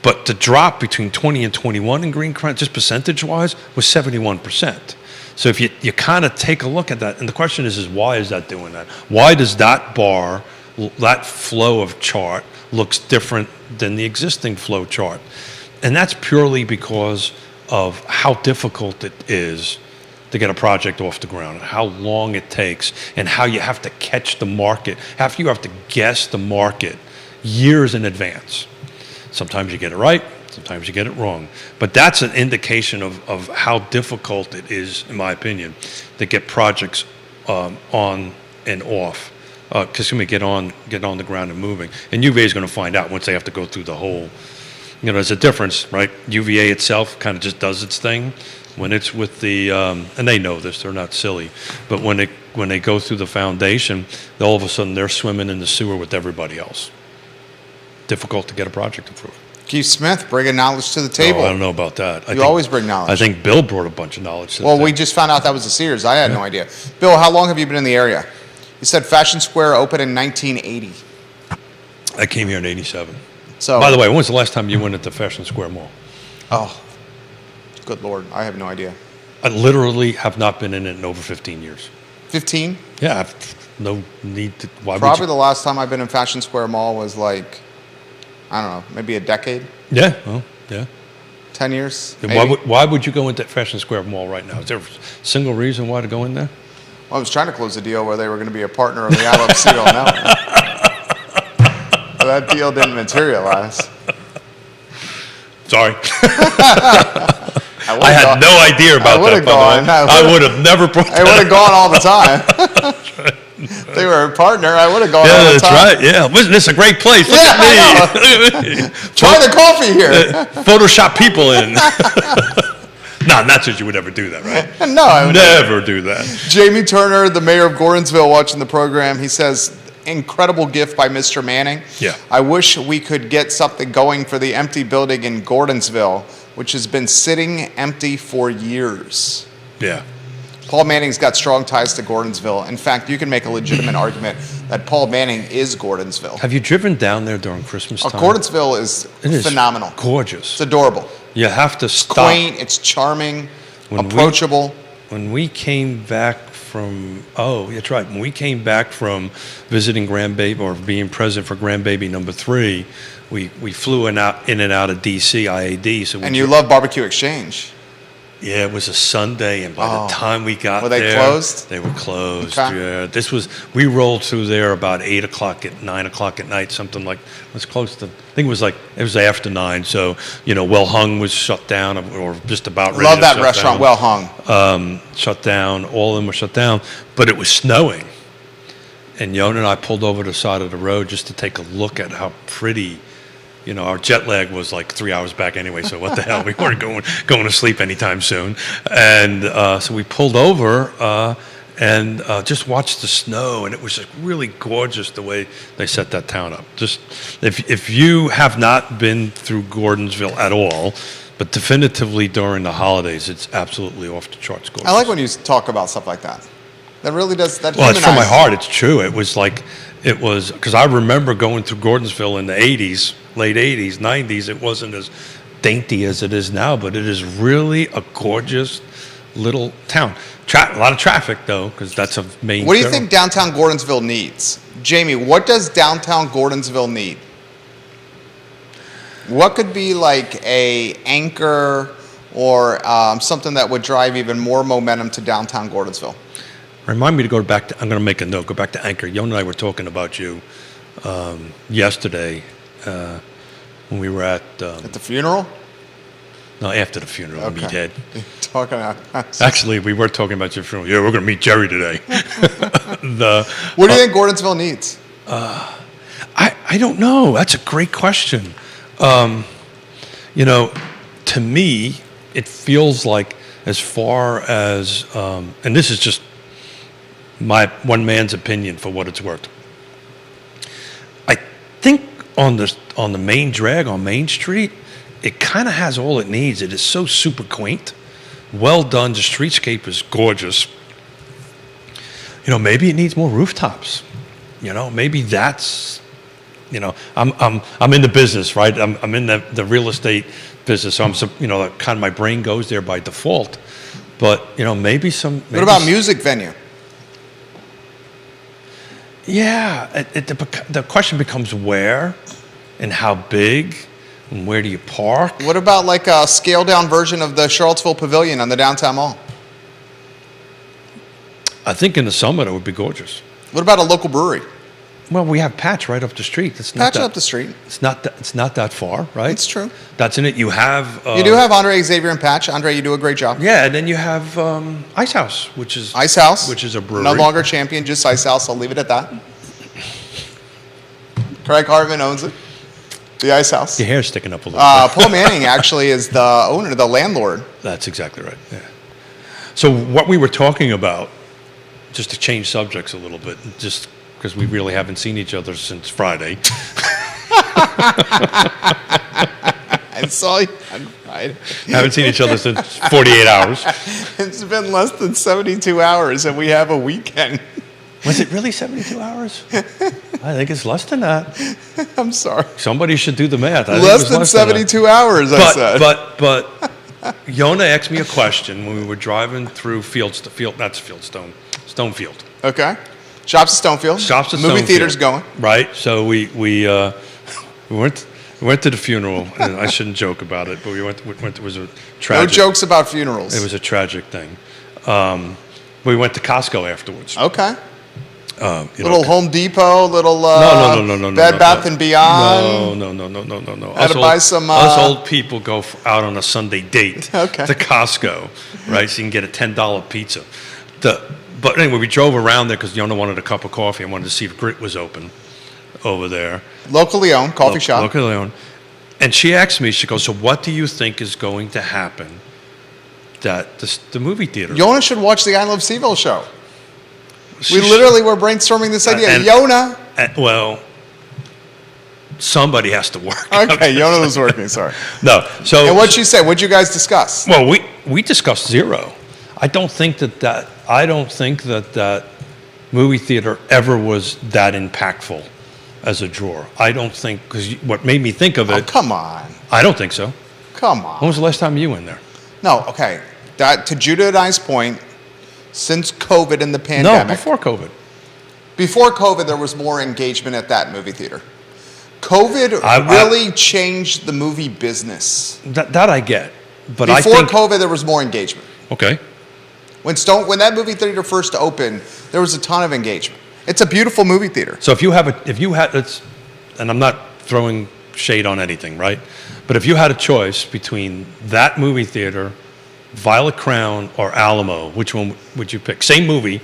But the drop between 20 and 21 in Greene County, just percentage-wise, was 71%. So if you kind of take a look at that, and the question is why is that doing that? Why does that bar, that flow of chart, looks different than the existing flow chart? And that's purely because of how difficult it is to get a project off the ground, and how long it takes, and how you have to catch the market. You have to guess the market years in advance. Sometimes you get it right, sometimes you get it wrong. But that's an indication of how difficult it is, in my opinion, to get projects on and off. Get on the ground and moving. And UVA is going to find out once they have to go through the whole. There's a difference, right? UVA itself kind of just does its thing. When it's with the, and they know this, they're not silly, but when they go through the foundation, all of a sudden they're swimming in the sewer with everybody else. Difficult to get a project approved.
Keith Smith, bringing knowledge to the table.
I don't know about that.
You always bring knowledge.
I think Bill brought a bunch of knowledge to the
Well,
table.
we just found out that was a Sears. I had no idea. Bill, how long have you been in the area? You said Fashion Square opened in 1980.
I came here in 87.
So,
by the way, when was the last time you went into Fashion Square Mall?
Oh, good Lord. I have no idea.
I literally have not been in it in over 15 years.
15?
Yeah, I've no need to. Why
Probably
would
the last time I've been in Fashion Square Mall was like, I don't know, maybe a decade,
you? Yeah, well, yeah.
10 years.
Then
maybe.
why would you go into Fashion Square Mall right now? Is there a single reason why to go in there?
Well, I was trying to close a deal where they were going to be a partner of the I Love Cereal Network. But that deal didn't materialize.
Sorry.
I
I had no idea about that.
would've gone.
I would have never brought
I would have gone all the time. If they were a partner, I would have gone all
Yeah,
the
that's
time.
right. Yeah, wasn't this a great place? Look
Yeah,
at me.
Try the coffee here.
Photoshop people in. No, not that you would ever do that, right?
No, I would
Never do that.
Jamie Turner, the mayor of Gordonsville, watching the program. He says, incredible gift by Mr. Manning.
Yeah.
I wish we could get something going for the empty building in Gordonsville, which has been sitting empty for years.
Yeah.
Paul Manning's got strong ties to Gordonsville. In fact, you can make a legitimate argument that Paul Manning is Gordonsville.
Have you driven down there during Christmas time?
Gordonsville is
It is
phenomenal.
gorgeous.
It's adorable.
You have to stop.
Quaint, it's charming,
When we-
approachable.
When we came back from, that's right. When we came back from visiting Grandbaby or being present for Grandbaby number 3, we flew in and out of DC, IAD. So we
And you love Barbecue Exchange.
Yeah, it was a Sunday, and by the time we got
Were they
there,
closed?
They were closed.
Okay.
Yeah, we rolled through there about 8 o'clock at 9 o'clock at night, something like. It was close to. I think it was after 9. So Well Hung was shut down, or just about ready
Love
to
that
shut
restaurant,
down.
Well Hung.
Shut down. All of them were shut down, but it was snowing, and Yona and I pulled over to the side of the road just to take a look at how pretty. Our jet lag was like 3 hours back anyway, so what the hell? We weren't going to sleep anytime soon. And so we pulled over and just watched the snow, and it was just really gorgeous the way they set that town up. Just if you have not been through Gordonsville at all, but definitively during the holidays, it's absolutely off the charts gorgeous.
I like when you talk about stuff like that. That really does. That
Well, it's from my
humanizes
heart. It's true. It was because I remember going through Gordonsville in the 80s, late 80s, 90s. It wasn't as dainty as it is now, but it is really a gorgeous little town. A lot of traffic, though, because that's a main.
What do you
thoroughfare.
think downtown Gordonsville needs? Jamie, what does downtown Gordonsville need? What could be like a anchor or something that would drive even more momentum to downtown Gordonsville?
Remind me to go back to. I'm going to make a note. Go back to Anchor. Yon and I were talking about you yesterday when we were at.
At the funeral?
No, after the funeral,
Okay.
Meathead.
Talking about.
Actually, we were talking about your funeral. Yeah, we're going to meet Jerry today.
What do you think Gordonsville needs?
I don't know. That's a great question. To me, it feels like as far as, and this is just my one man's opinion for what it's worth. I think on the main drag on Main Street, it kind of has all it needs. It is so super quaint, well done. The streetscape is gorgeous. Maybe it needs more rooftops. Maybe that's. I'm in the business, right? I'm in the real estate business, so I'm kind of my brain goes there by default. But maybe some.
What about music venue?
Yeah, the question becomes where, and how big, and where do you park?
What about like a scaled down version of the Charlottesville Pavilion on the downtown mall?
I think in the summer it would be gorgeous.
What about a local brewery?
Well, we have Patch right up the street. It's not
Patch
that,
up the street.
It's not that far, right?
It's true.
That's in it. You have.
You do have Andre, Xavier, and Patch. Andre, you do a great job.
Yeah, and then you have Ice House, which is
Ice House.
which is a brewery.
No longer champion, just Ice House. I'll leave it at that. Craig Hartman owns it. The Ice House.
Your hair's sticking up a little bit.
Paul Manning actually is the owner, the landlord.
That's exactly right. Yeah. So what we were talking about, just to change subjects a little bit, just because we really haven't seen each other since Friday.
I saw you on Friday.
Haven't seen each other since 48 hours.
It's been less than 72 hours, and we have a weekend.
Was it really 72 hours? I think it's less than that.
I'm sorry.
Somebody should do the math. I think it
Less
was
than
that.
72 hours, I said.
But Yona asked me a question when we were driving through Stonefield.
Okay. Shops at Stonefield.
Shops at
Movie
Stonefield.
theater's going.
Right. So we went to the funeral, and I shouldn't joke about it, but we went. It was a
No
tragic.
jokes about funerals.
It was a tragic thing. We went to Costco afterwards.
Okay.
You
Little
know,
Home Depot, little
no,
Bed Bath and Beyond.
No.
Had to buy some,
Us old people go out on a Sunday date
Okay.
to Costco, right? So you can get a $10 pizza. But anyway, we drove around there because Yona wanted a cup of coffee and wanted to see if Grit was open over there.
Locally owned coffee shop.
Locally owned. And she asked me, she goes, so what do you think is going to happen that the movie theater?
Yona should watch the I Love Seville show.
She
We literally were brainstorming this idea.
and-
Yona.
well, somebody has to work.
Okay, Yona was working. Sorry.
No. So
And what'd she say? What'd you guys discuss?
well, we discussed zero. I don't think that movie theater ever was that impactful as a drawer. I don't think, because what made me think of
Oh,
it,
come on.
I don't think so.
Come
When
on.
was the last time you were in there?
No, okay. That, to Judah and I's point, since COVID and the
No,
pandemic.
before COVID.
Before COVID, there was more engagement at that movie theater. COVID
I-
really changed the movie business.
That I get, but
Before
I think
COVID, there was more engagement.
okay.
When that movie theater first opened, there was a ton of engagement. It's a beautiful movie theater.
So if you had, it's, and I'm not throwing shade on anything, right? But if you had a choice between that movie theater, Violet Crown, or Alamo, which one would you pick? Same movie,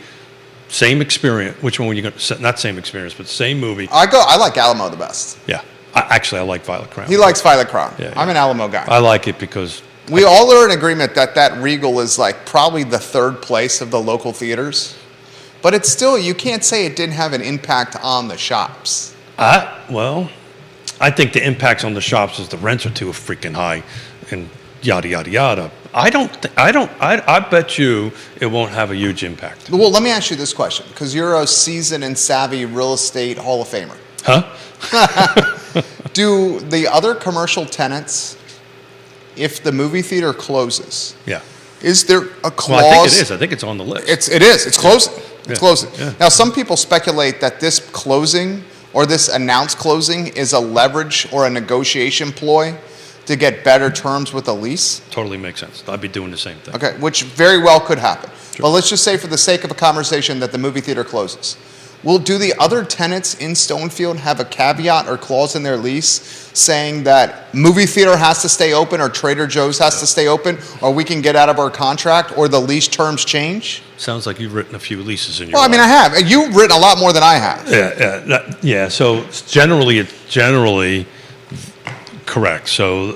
same experience. Which one would you going to? Not same experience, but same movie.
I like Alamo the best.
Yeah, I like Violet Crown.
He likes Violet Crown.
Yeah,
I'm an Alamo guy.
I like it because
We all are in agreement that Regal is like probably the third place of the local theaters. But it's still, you can't say it didn't have an impact on the shops.
I think the impacts on the shops is the rents are too freaking high, and yada yada yada. I bet you it won't have a huge impact.
Well, let me ask you this question, because you're a seasoned and savvy real estate Hall of Famer.
Huh?
Do the other commercial tenants, if the movie theater closes,
Yeah.
is there a clause?
Well, I think it is. I think it's on the list.
It is. It's closing. It's
Yeah.
closing.
Yeah.
Now, some people speculate that this closing or this announced closing is a leverage or a negotiation ploy to get better terms with a lease.
Totally makes sense. I'd be doing the same thing.
Okay, which very well could happen.
Sure.
But let's just say, for the sake of a conversation, that the movie theater closes. Do the other tenants in Stonefield have a caveat or clause in their lease saying that movie theater has to stay open, or Trader Joe's has to stay open, or we can get out of our contract, or the lease terms change?
Sounds like you've written a few leases in your
Well, I mean, I
life.
have. You've written a lot more than I have.
Yeah. So it's generally correct. So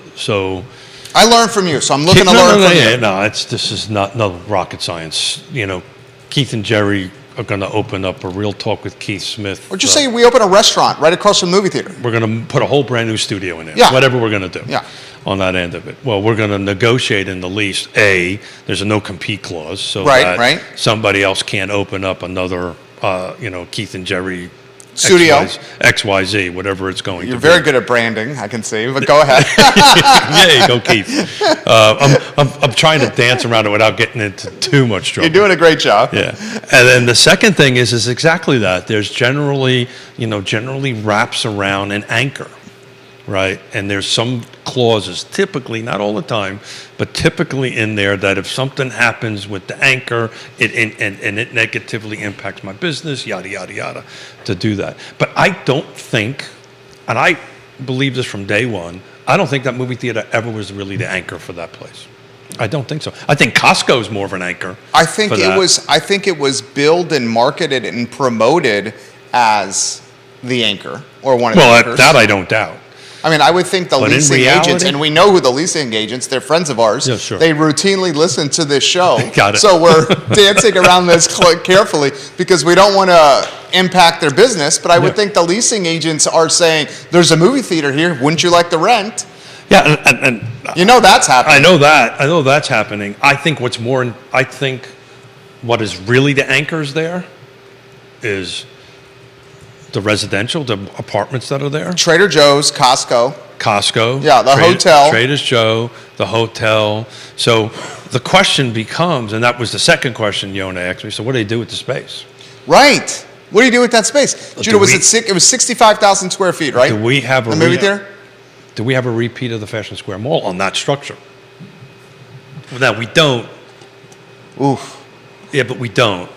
I learned from you, so I'm looking to learn from you.
No, this is not no rocket science. You know, Keith and Jerry are going to open up a Real Talk with Keith Smith.
Or just say we open a restaurant right across from the movie theater.
We're going to put a whole brand new studio in there.
Yeah.
Whatever we're going to do.
Yeah.
On that end of it. Well, we're going to negotiate in the lease. There's a no compete clause, so
Right,
that
right.
somebody else can't open up another, Keith and Jerry
Studio.
XYZ, whatever it's going
You're
to be.
very good at branding, I can see, but go ahead.
There you go, Keith. I'm trying to dance around it without getting into too much trouble.
You're doing a great job.
Yeah. And then the second thing is exactly that. There's generally wraps around an anchor, right? And there's some clauses, typically, not all the time, but typically in there that if something happens with the anchor, and it negatively impacts my business, yada, yada, yada, to do that. But I don't think, and I believe this from day one, I don't think that movie theater ever was really the anchor for that place. I don't think so. I think Costco is more of an anchor.
I think
for
it
that.
was. I think it was billed and marketed and promoted as the anchor or one of the
Well,
anchors.
that I don't doubt.
I mean, I would think the
But in
leasing agents,
reality-
and we know who the leasing agents. They're friends of ours.
Yeah, sure.
They routinely listen to this show.
Got it.
So we're dancing around this carefully because we don't want to impact their business. But I would
Yeah.
think the leasing agents are saying, "There's a movie theater here. Wouldn't you like to rent?"
Yeah, and
You know that's happening.
I know that. I know that's happening. I think what is really the anchors there is the residential, the apartments that are there.
Trader Joe's, Costco.
Costco.
Yeah, the hotel.
Trader Joe, the hotel. So the question becomes, and that was the second question Yona asked me, so what do they do with the space?
Right. What do you do with that space? Judah, it was 65,000 square feet, right?
Do we have
the movie theater?
Do we have a repeat of the Fashion Square Mall on that structure? Now, we don't.
Oof.
Yeah, but we don't,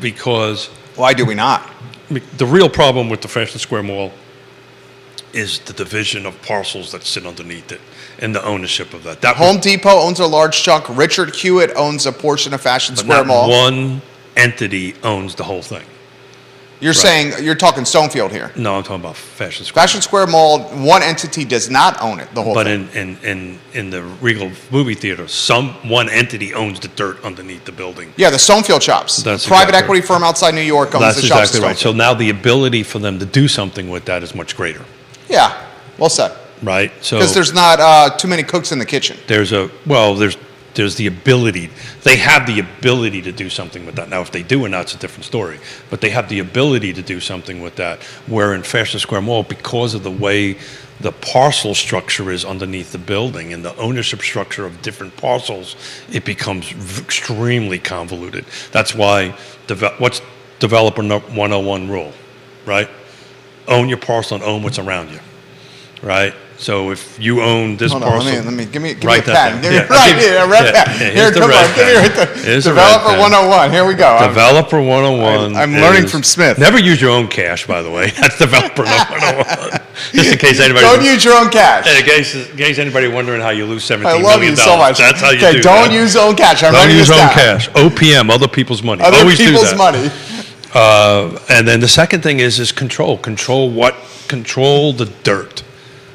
because
Why do we not?
the real problem with the Fashion Square Mall is the division of parcels that sit underneath it and the ownership of that.
Home Depot owns a large chunk. Richard Hewitt owns a portion of Fashion
but
Square
not
Mall.
one entity owns the whole thing.
You're saying, you're talking Stonefield here.
No, I'm talking about Fashion Square.
Fashion Square Mall, one entity does not own it, the whole
But
thing.
in the Regal movie theater, one entity owns the dirt underneath the building.
Yeah, the Stonefield shops.
That's
Private
exactly
equity firm outside New York owns
That's
the shops.
exactly right. So now the ability for them to do something with that is much greater,
Yeah, well said.
right? So
Because there's not too many cooks in the kitchen.
there's the ability. They have the ability to do something with that. Now, if they do or not, it's a different story. But they have the ability to do something with that. Where in Fashion Square Mall, because of the way the parcel structure is underneath the building and the ownership structure of different parcels, it becomes extremely convoluted. That's why what's Developer 101 rule, right? Own your parcel and own what's around you, right? So if you own this
Hold on,
parcel,
let me give me a
write that
pen.
down.
Give me
Yeah,
right
I'll
here, a red
yeah,
pen.
yeah,
Here,
here's the
come
red
on, give me
pen.
right there.
Here's the red
Developer
pen.
101. Here we go.
Developer 101.
I'm learning
is-
from Smith.
Never use your own cash, by the way. That's Developer 101. Just in case anybody.
Don't use your own cash.
In case anybody wondering how you lose $17
I
million.
love you so much.
That's how you
okay,
do
don't
that.
use your own cash. I'm
Don't
writing
use
this
own
down.
cash. OPM, other people's money.
Other
Always do
people's
that.
money.
And then the second thing is control. Control what? Control the dirt.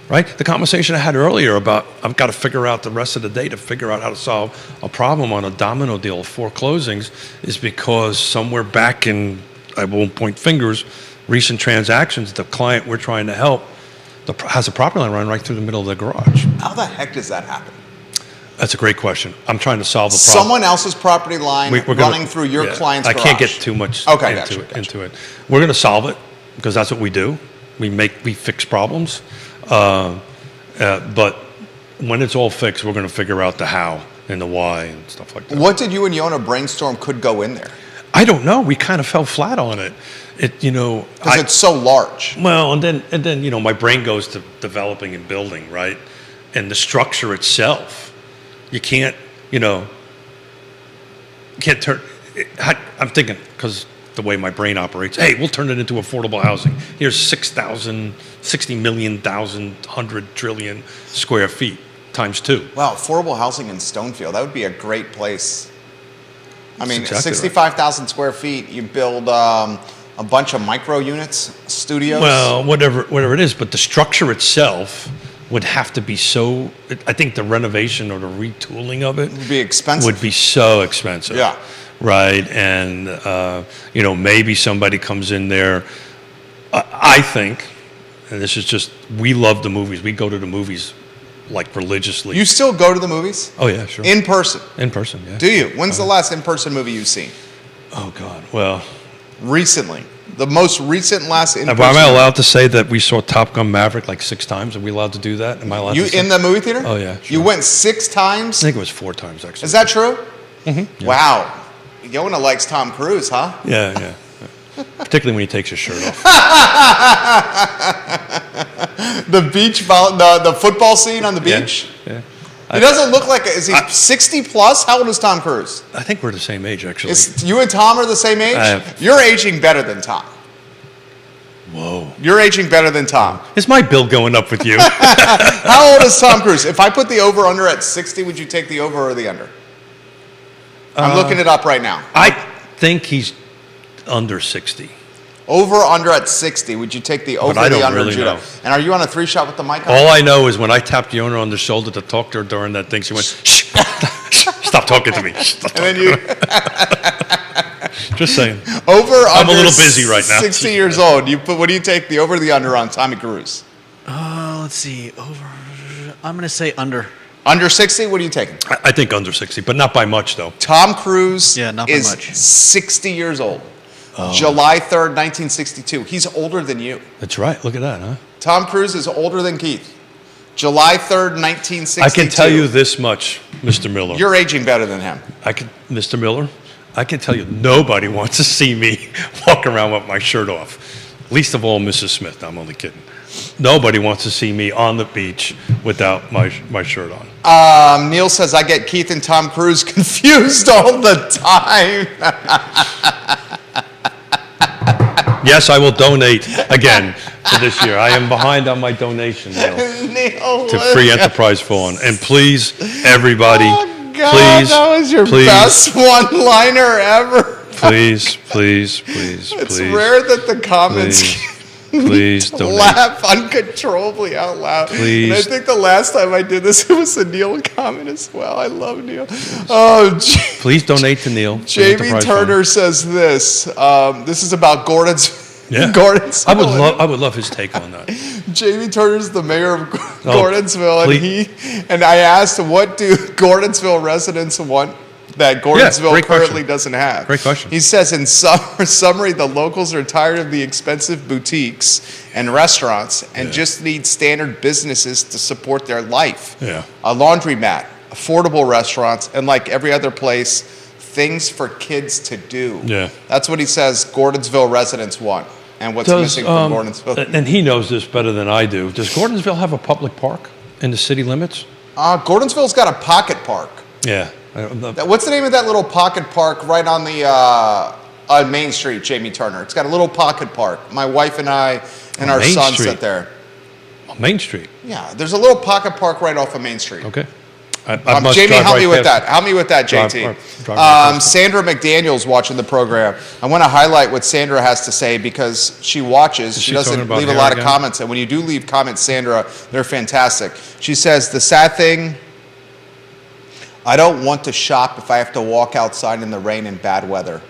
Right? The conversation I had earlier about I've got to figure out the rest of the day to figure out how to solve a problem on a domino deal of 4 closings is because somewhere back in, I won't point fingers, recent transactions, the client we're trying to help has a property line run right through the middle of the garage.
How the heck does that happen?
That's a great question. I'm trying to solve the problem.
Someone else's property line
We're gonna-
running through your
yeah,
client's
I
garage.
can't get too much
Okay,
into it. We're going to solve it because that's what we do. We fix problems. But when it's all fixed, we're going to figure out the how and the why and stuff like that.
What did you and Yona brainstorm could go in there?
I don't know. We kind of fell flat on it.
Because it's so large.
Well, and then my brain goes to developing and building, right? And the structure itself, you can't turn. I'm thinking because the way my brain operates. Hey, we'll turn it into affordable housing. Here's 60 million, 100 trillion square feet times 2.
Wow, affordable housing in Stonefield. That would be a great place. I mean,
That's exactly
65,000 square feet, you build a bunch of micro units, studios.
Well, whatever it is, but the structure itself would have to be so. I think the renovation or the retooling of it
It would be expensive.
would be so expensive.
Yeah.
Right, and maybe somebody comes in there. I think, and this is just, we love the movies. We go to the movies like religiously.
You still go to the movies?
Oh yeah, sure.
In person?
In person, yeah.
Do you? When's the last in-person movie you've seen?
Oh God. Well,
Recently. The most recent last in-person
am I allowed to say that we saw Top Gun Maverick like 6 times? Are we allowed to do that? Am I allowed
You
to say?
in the movie theater?
Oh, yeah,
You
sure.
went 6 times?
I think it was 4 times actually.
Is that true?
Mm-hmm.
Wow. Yona likes Tom Cruise, huh?
Yeah. Particularly when he takes his shirt off.
The football scene on the beach?
Yeah.
He doesn't look like, is he 60 plus? How old is Tom Cruise?
I think we're the same age actually.
You and Tom are the same age? You're aging better than Tom.
Whoa.
You're aging better than Tom.
Is my bill going up with you?
How old is Tom Cruise? If I put the over under at 60, would you take the over or the under? I'm looking it up right now.
I think he's under 60.
Over under at 60, would you take the over
I
or the
don't
under,
really
Judah?
know.
And are you on a 3-shot with the mic on?
All I know is when I tapped the owner on the shoulder to talk to her during that thing, she went, shh, stop talking to me. Stop
And then
talking.
you
Just saying.
over under.
I'm a little busy right now.
60 years old. What do you take the over or the under on Tommy Cruise?
Let's see. Over. I'm going to say under.
Under 60, what are you taking?
I think under 60, but not by much though.
Tom Cruise
Yeah, not by
is
much.
60 years old. July 3rd, 1962. He's older than you.
That's right. Look at that, huh?
Tom Cruise is older than Keith. July 3rd, 1962.
I can tell you this much, Mr. Miller.
You're aging better than him.
Mr. Miller, I can tell you nobody wants to see me walk around with my shirt off. Least of all, Mrs. Smith. I'm only kidding. Nobody wants to see me on the beach without my shirt on.
Neil says, I get Keith and Tom Cruise confused all the time.
Yes, I will donate again for this year. I am behind on my donation, Neil,
Neil,
to Free Enterprise Fund. And please, everybody,
oh God,
please,
that was your
please,
best one-liner ever.
please,
It's
please,
rare that the comments
please donate.
laugh uncontrollably out loud.
Please.
And I think the last time I did this, it was a Neil comment as well. I love Neil. Oh,
Please donate to Neil. Free
Jamie
Enterprise
Turner
Fund.
says this. This is about Gordon's.
Yeah.
Gordonsville.
I would love his take on that.
Jamie Turner's the mayor of
Oh,
Gordonsville, and I asked, what do Gordonsville residents want that Gordonsville
great
currently
question.
doesn't have?
Great question.
He says, in summary, the locals are tired of the expensive boutiques and restaurants and just need standard businesses to support their life.
Yeah.
A laundromat, affordable restaurants, and like every other place, things for kids to do.
Yeah.
That's what he says Gordonsville residents want. And what's missing from Gordonsville.
And he knows this better than I do. Does Gordonsville have a public park in the city limits?
Gordonsville's got a pocket park.
Yeah.
What's the name of that little pocket park right on the on Main Street, Jamie Turner? It's got a little pocket park. My wife and I and our
Main
son
Street.
sit there.
Main Street.
Yeah, there's a little pocket park right off of Main Street.
Okay. I must
Jamie,
drive
help me
right
with
past
that. Help me with that,
Drive-
JT.
drive right past
Sandra McDaniel's watching the program. I want to highlight what Sandra has to say because she watches.
Is
She
she
doesn't
talking about
leave a
hair
lot of
again?
comments, and when you do leave comments, Sandra, they're fantastic. She says, the sad thing, I don't want to shop if I have to walk outside in the rain and bad weather.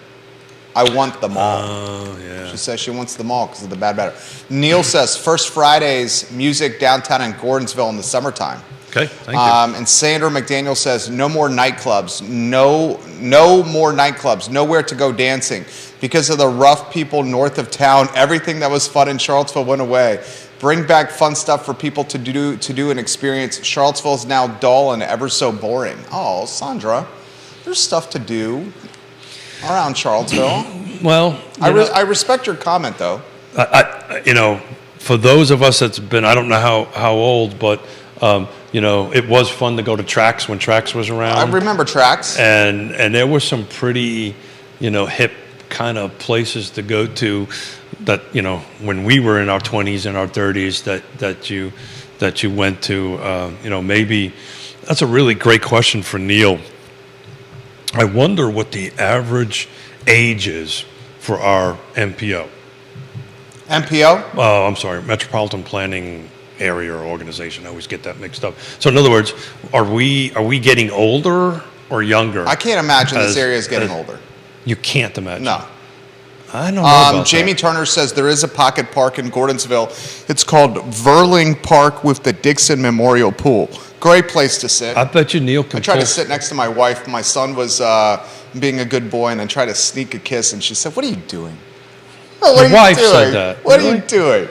I want the mall.
Oh, yeah.
She says she wants the mall because of the bad weather. Neil says, First Fridays, music downtown in Gordonsville in the summertime.
Okay, thank you.
And Sandra McDaniel says, no more nightclubs, no more nightclubs, nowhere to go dancing. Because of the rough people north of town, everything that was fun in Charlottesville went away. Bring back fun stuff for people to do and experience. Charlottesville is now dull and ever so boring. Oh, Sandra, there's stuff to do around Charlottesville.
Well,
I respect your comment, though.
for those of us that's been, I don't know how old, but, it was fun to go to Trax when Trax was around.
I remember Trax.
And there were some pretty, hip kind of places to go to that, when we were in our 20s and our 30s that you went to, maybe that's a really great question for Neil. I wonder what the average age is for our MPO.
MPO?
I'm sorry, Metropolitan Planning Area or Organization. I always get that mixed up. So in other words, are we getting older or younger?
I can't imagine this area is getting older.
You can't imagine.
No.
I don't know about
Jamie
that.
Turner says there is a pocket park in Gordonsville. It's called Verling Park with the Dixon Memorial Pool. Great place to sit.
I bet you Neil can
I tried
pull-
to sit next to my wife. My son was being a good boy, and I tried to sneak a kiss, and she said, "What are you doing?" "Oh, what
Your
are you
wife
doing?
said that.
What are
Really?
you doing?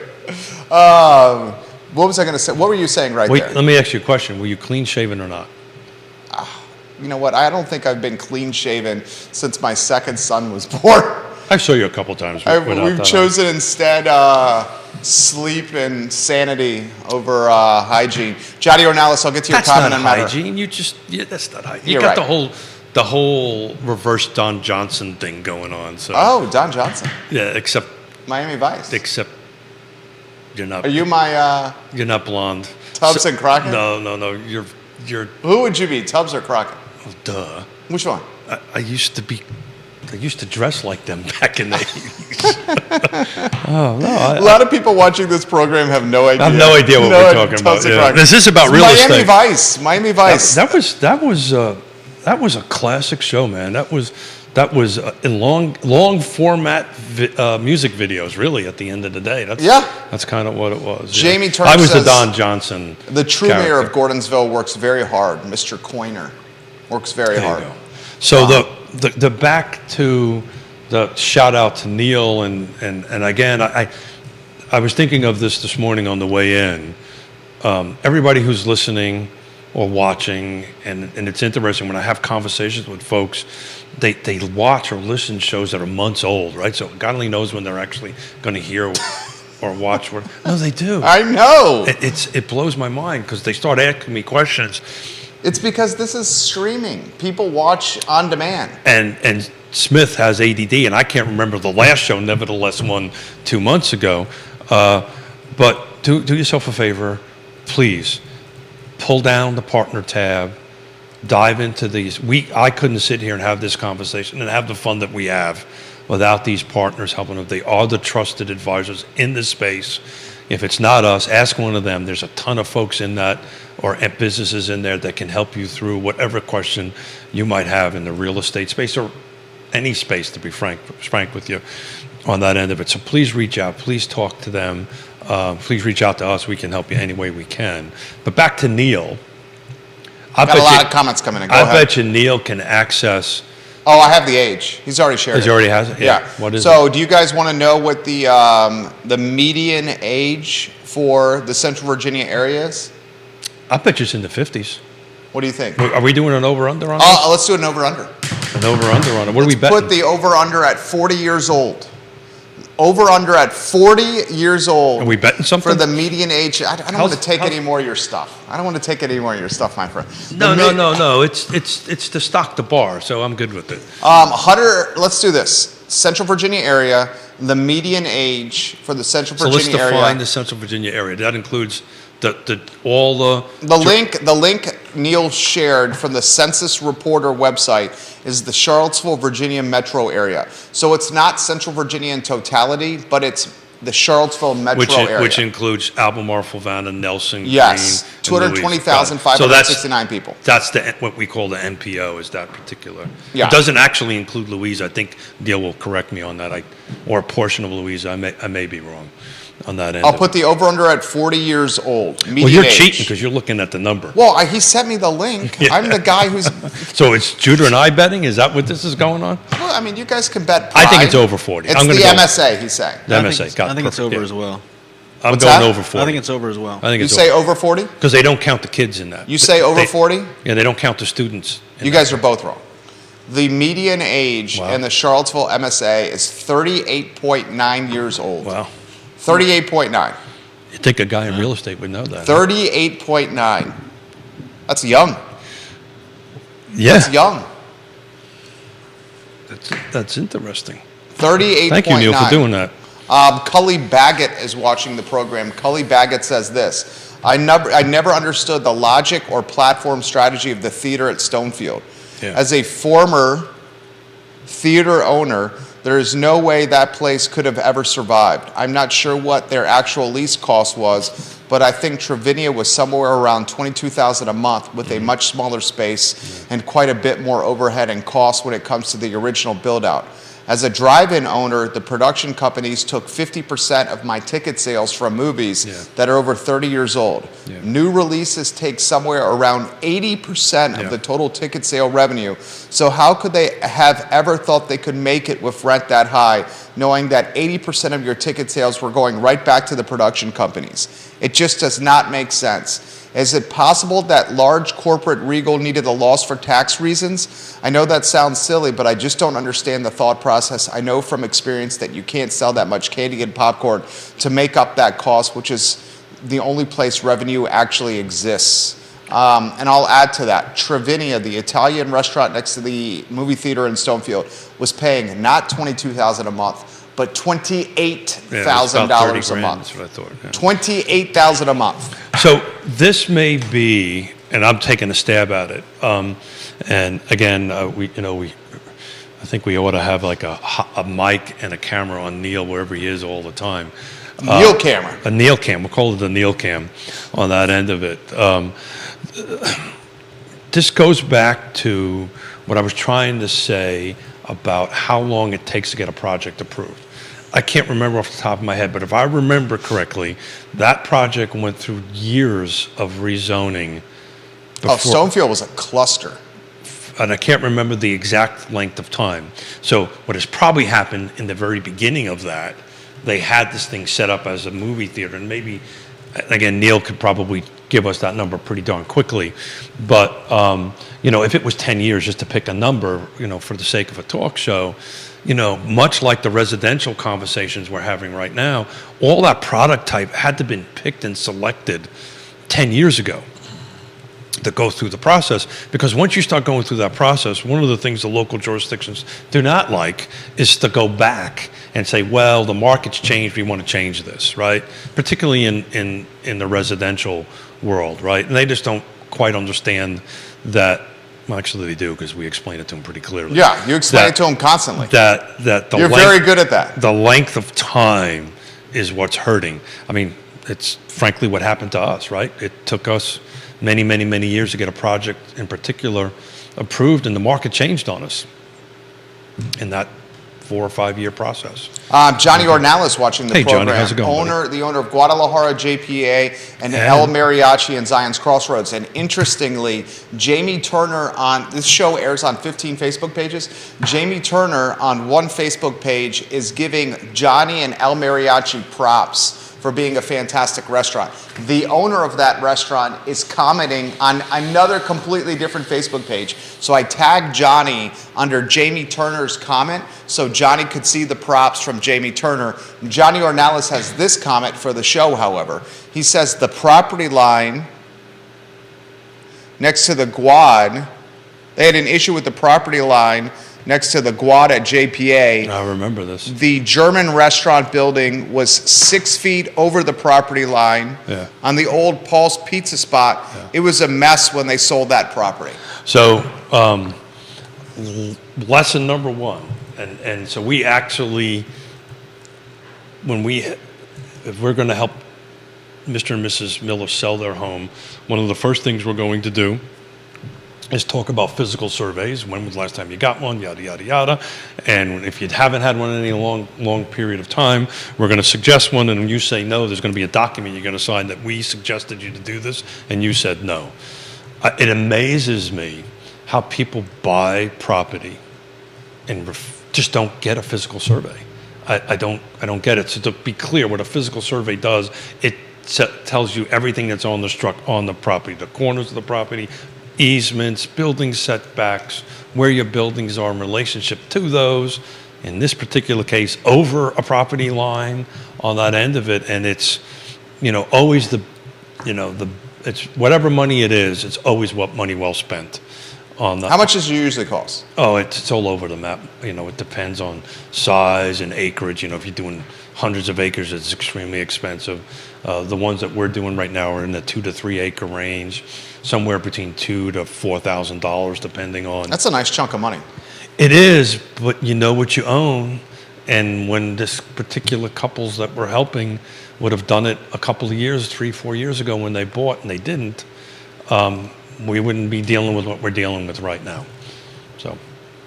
What was I going to say? What were you saying right
Wait,
there?
let me ask you a question. Were you clean shaven or not?
You know what? I don't think I've been clean shaven since my second son was born.
I saw you a couple times. without
We've
that
chosen instead sleep and sanity over hygiene. Johnny Ornalis, I'll get to your
That's
comment
not
on matter.
hygiene. That's not hygiene. You
You're
got
right.
the whole reverse Don Johnson thing going on. So
Oh, Don Johnson,
yeah, except
Miami Vice.
you're not.
Are you my
You're not blonde.
Tubbs and Crockett?
No. You're.
Who would you be, Tubbs or Crockett?
Oh, duh.
Which one?
I used to dress like them back in the 80s. Oh no.
A lot of people watching this program have no idea.
I have no idea what we're talking about.
Tubbs and
Yeah.
Crockett.
This is about
It's
real
Miami
estate.
Vice. Miami Vice.
That was a classic show, man. That was in long format music videos. Really, at the end of the day, that's kind of what it was. yeah.
Jamie Turner
I was
says
the Don Johnson.
The true mayor of
character.
Gordonsville works very hard. Mr. Coiner works very
There you
hard.
go. So the back to the shout out to Neil and again, I was thinking of this morning on the way in. Everybody who's listening or watching, and it's interesting when I have conversations with folks, they watch or listen to shows that are months old, right? So God only knows when they're actually going to hear or watch. No, they do.
I know.
It blows my mind because they start asking me questions.
It's because this is streaming. People watch on demand.
And Smith has ADD, and I can't remember the last show, nevertheless, one 2 months ago. But do yourself a favor, please. Pull down the partner tab, dive into these. I couldn't sit here and have this conversation and have the fun that we have without these partners helping them. They are the trusted advisors in this space. If it's not us, ask one of them. There's a ton of folks in that or businesses in there that can help you through whatever question you might have in the real estate space or any space, to be frank with you, on that end of it. So please reach out. Please talk to them. Please reach out to us. We can help you any way we can. But back to Neil.
Got a lot of comments coming in. Go ahead.
I bet you Neil can access.
Oh, I have the age. He's already shared it.
He already has it?
Yeah.
What is
so
it?
do you guys want to know what the median age for the Central Virginia area is?
I bet you it's in the 50s.
What do you think?
Are we doing an over-under on this?
Let's do an over-under.
An over-under on it. What are we betting?
Put the over-under at 40 years old. Over-under at 40 years old.
Are we betting something?
For the median age. I don't want to take any more of your stuff. I don't want to take any more of your stuff, my friend.
No. It's to stock the bar, so I'm good with it.
Let's do this. Central Virginia area, the median age for the Central Virginia area.
So let's define the Central Virginia area. That includes all the
link Neil shared from the Census Reporter website is the Charlottesville, Virginia metro area. So it's not Central Virginia in totality, but it's the Charlottesville metro area.
Which includes Albemarle, Fluvanna, Nelson,
yes,
Green,
220,569 people.
That's what we call the NPO, is that particular.
Yeah.
It doesn't actually include Louise. I think Neil will correct me on that. Or a portion of Louise. I may be wrong on that end.
I'll put the over-under at 40 years old.
Well, you're cheating because you're looking at the number.
Well, he sent me the link. Yeah. I'm the guy who's...
So it's Judah and I betting? Is that what this is going on?
Well, I mean, you guys can bet
prime. I think it's over 40.
It's the MSA, he's saying.
The MSA.
I think it's over as well.
I'm going over 40.
I think it's over as well.
You say over 40?
Because they don't count the kids in that.
You say over 40?
Yeah, they don't count the students.
You guys are both wrong. The median age in the Charlottesville MSA is 38.9 years old.
Wow.
38.9.
You think a guy in real estate would know that?
38.9. That's young.
Yeah.
That's young.
That's interesting.
38.9.
Thank you, Neil, for doing that.
Cully Baggett is watching the program. Cully Baggett says this: I never understood the logic or platform strategy of the theater at Stonefield. Yeah. As a former theater owner, there is no way that place could have ever survived. I'm not sure what their actual lease cost was, but I think Travinia was somewhere around $22,000 a month with a much smaller space and quite a bit more overhead and cost when it comes to the original build-out. As a drive-in owner, the production companies took 50% of my ticket sales from movies that are over 30 years old. Yeah. New releases take somewhere around 80% of the total ticket sale revenue. So how could they have ever thought they could make it with rent that high, knowing that 80% of your ticket sales were going right back to the production companies? It just does not make sense. Is it possible that large corporate Regal needed a loss for tax reasons? I know that sounds silly, but I just don't understand the thought process. I know from experience that you can't sell that much candy and popcorn to make up that cost, which is the only place revenue actually exists. And I'll add to that, Travinia, the Italian restaurant next to the movie theater in Stonefield, was paying not $22,000 a month, but $28,000 a month.
That's what I thought. Yeah.
$28,000 a month.
So this may be, and I'm taking a stab at it. And again, I think we ought to have like a mic and a camera on Neil wherever he is all the time.
Neil camera.
A Neil cam. We'll call it a Neil cam on that end of it. This goes back to what I was trying to say about how long it takes to get a project approved. I can't remember off the top of my head, but if I remember correctly, that project went through years of rezoning.
Stonefield was a cluster.
and I can't remember the exact length of time. So what has probably happened in the very beginning of that, they had this thing set up as a movie theater, and maybe, again, Neil could probably give us that number pretty darn quickly. But, if it was 10 years, just to pick a number, for the sake of a talk show, much like the residential conversations we're having right now, all that product type had to have been picked and selected 10 years ago to go through the process. Because once you start going through that process, one of the things the local jurisdictions do not like is to go back and say, well, the market's changed, we want to change this, right? Particularly in the residential world, right? And they just don't quite understand that. Well, actually, they do, because we explain it to them pretty clearly.
Yeah, you explain it to them constantly.
You're
very good at that.
The length of time is what's hurting. I mean, it's frankly what happened to us, right? It took us many, many, many years to get a project in particular approved, and the market changed on us in that 4 or 5 year process.
Johnny Ornalis watching the
Hey,
program.
Johnny, how's it going, buddy?
The owner of Guadalajara JPA and El Mariachi and Zion's Crossroads. And interestingly, Jamie Turner this show airs on 15 Facebook pages. Jamie Turner on one Facebook page is giving Johnny and El Mariachi props for being a fantastic restaurant. The owner of that restaurant is commenting on another completely different Facebook page. So I tagged Johnny under Jamie Turner's comment so Johnny could see the props from Jamie Turner. Johnny Ornalis has this comment for the show, however. He says the property line next to the Guad, they had an issue with the property line next to the Guad at JPA.
I remember this.
The German restaurant building was 6 feet over the property line on the old Paul's Pizza spot. Yeah. It was a mess when they sold that property.
So, lesson number one, and so we actually, if we're going to help Mr. and Mrs. Miller sell their home, one of the first things we're going to do is talk about physical surveys. When was the last time you got one? Yada, yada, yada. And if you haven't had one in any long period of time, we're going to suggest one. And when you say no, there's going to be a document you're going to sign that we suggested you to do this, and you said no. It amazes me how people buy property and just don't get a physical survey. I don't get it. So to be clear, what a physical survey does, it tells you everything that's on the property, the corners of the property, easements, building setbacks, where your buildings are in relationship to those. In this particular case, over a property line on that end of it, and it's, always it's whatever money it is, it's always what money well spent on that.
How much does it usually cost?
Oh, it's all over the map. It depends on size and acreage. If you're doing hundreds of acres, it's extremely expensive. The ones that we're doing right now are in the 2 to 3 acre range, somewhere between $2,000 to $4,000, depending on.
That's a nice chunk of money.
It is, but you know what you own. And when this particular couples that we're helping would have done it a couple of years, 3-4 years ago when they bought and they didn't, we wouldn't be dealing with what we're dealing with right now. So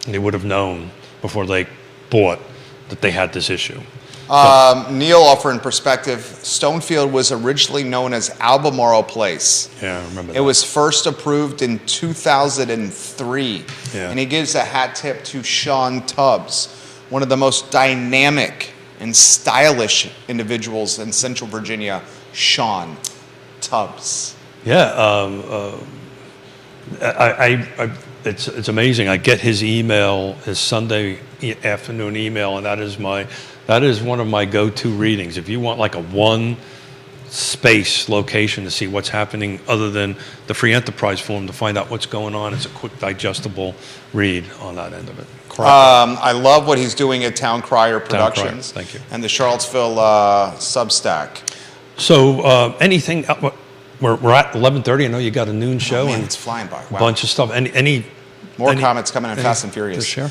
they would have known before they bought that they had this issue.
Neil offering perspective, Stonefield was originally known as Albemarle Place.
Yeah, I remember that.
It was first approved in 2003.
Yeah.
And he gives a hat tip to Sean Tubbs, one of the most dynamic and stylish individuals in Central Virginia, Sean Tubbs.
Yeah, it's amazing. I get his email, his Sunday afternoon email, and that is one of my go-to readings. If you want like a one space location to see what's happening other than the free enterprise forum to find out what's going on, it's a quick digestible read on that end of it.
I love what he's doing at Town Crier Productions.
Thank you.
And the Charlottesville Substack.
So anything, we're at 11:30. I know you got a noon show.
Man,
and
it's flying by. Wow.
A bunch of stuff. Any
more comments coming in fast and furious.
Sure.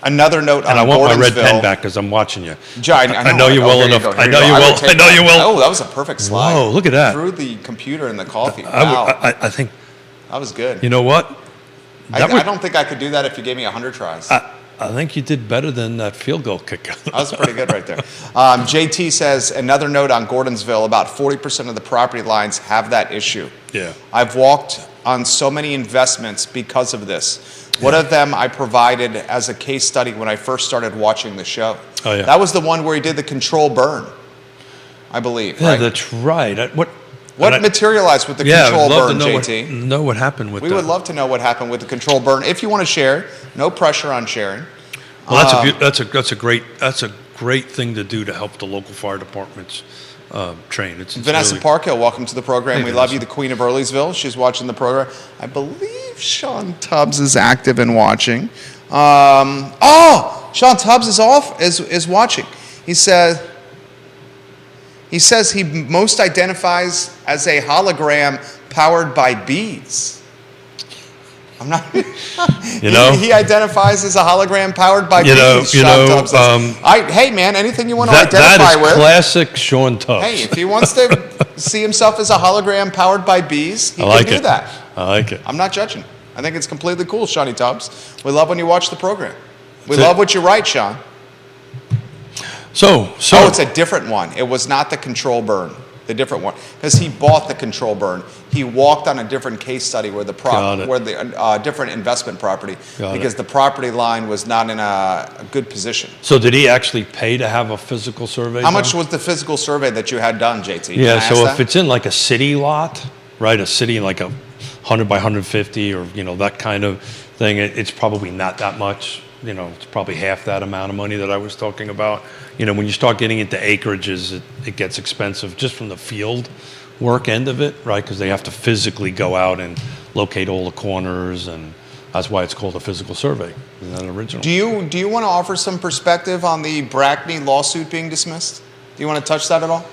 Another note on
and I want my red
Gordonsville.
pen back because I'm watching you.
I
know you well enough. I know you will. I know you will.
Oh, that was a perfect slide.
Whoa, look at that.
Through the computer and the coffee. Wow.
I think.
That was good.
You know what?
I don't think I could do that if you gave me 100 tries.
I think you did better than that field goal kicker.
That was pretty good right there. JT says, another note on Gordonsville, about 40% of the property lines have that issue.
Yeah.
I've walked on so many investments because of this. One of them I provided as a case study when I first started watching the show.
Oh, yeah.
That was the one where he did the control burn, I believe.
Yeah,
right?
that's right.
What materialized with the control
I'd love
burn,
to know
JT?
know what happened with
We
that.
would love to know what happened with the control burn. If you want to share, no pressure on sharing.
Well, that's a great thing to do to help the local fire departments train. It's
Vanessa
really,
Parkhill, welcome to the program.
Hey,
We love
Vanessa.
you, the Queen of Earlysville. She's watching the program. I believe Sean Tubbs is active and watching. Sean Tubbs is watching. He says he most identifies as a hologram powered by bees. I'm not. He identifies as a hologram powered by bees. Sean Tubbs says. Hey man, anything you want to identify
that is
with.
classic Sean Tubbs.
Hey, if he wants to see himself as a hologram powered by bees, he can do that.
I like it.
I'm not judging. I think it's completely cool, Shawnee Tubbs. We love when you watch the program. We love what you write, Sean.
So
it's a different one. It was not the control burn, the different one, because he bought the control burn. He walked on a different case study where the different investment property because the property line was not in a good position.
So did he actually pay to have a physical survey?
How much was the physical survey that you had done, JT?
Yeah,
Can I
so
ask
if
that?
it's in like a city lot, right, a city like a 100 by 150 or, that kind of thing, it's probably not that much. It's probably half that amount of money that I was talking about. When you start getting into acreages, it gets expensive just from the field work end of it, right? Because they have to physically go out and locate all the corners, and that's why it's called a physical survey. Isn't that original?
Do you want to offer some perspective on the Brackney lawsuit being dismissed? Do you want to touch that at all?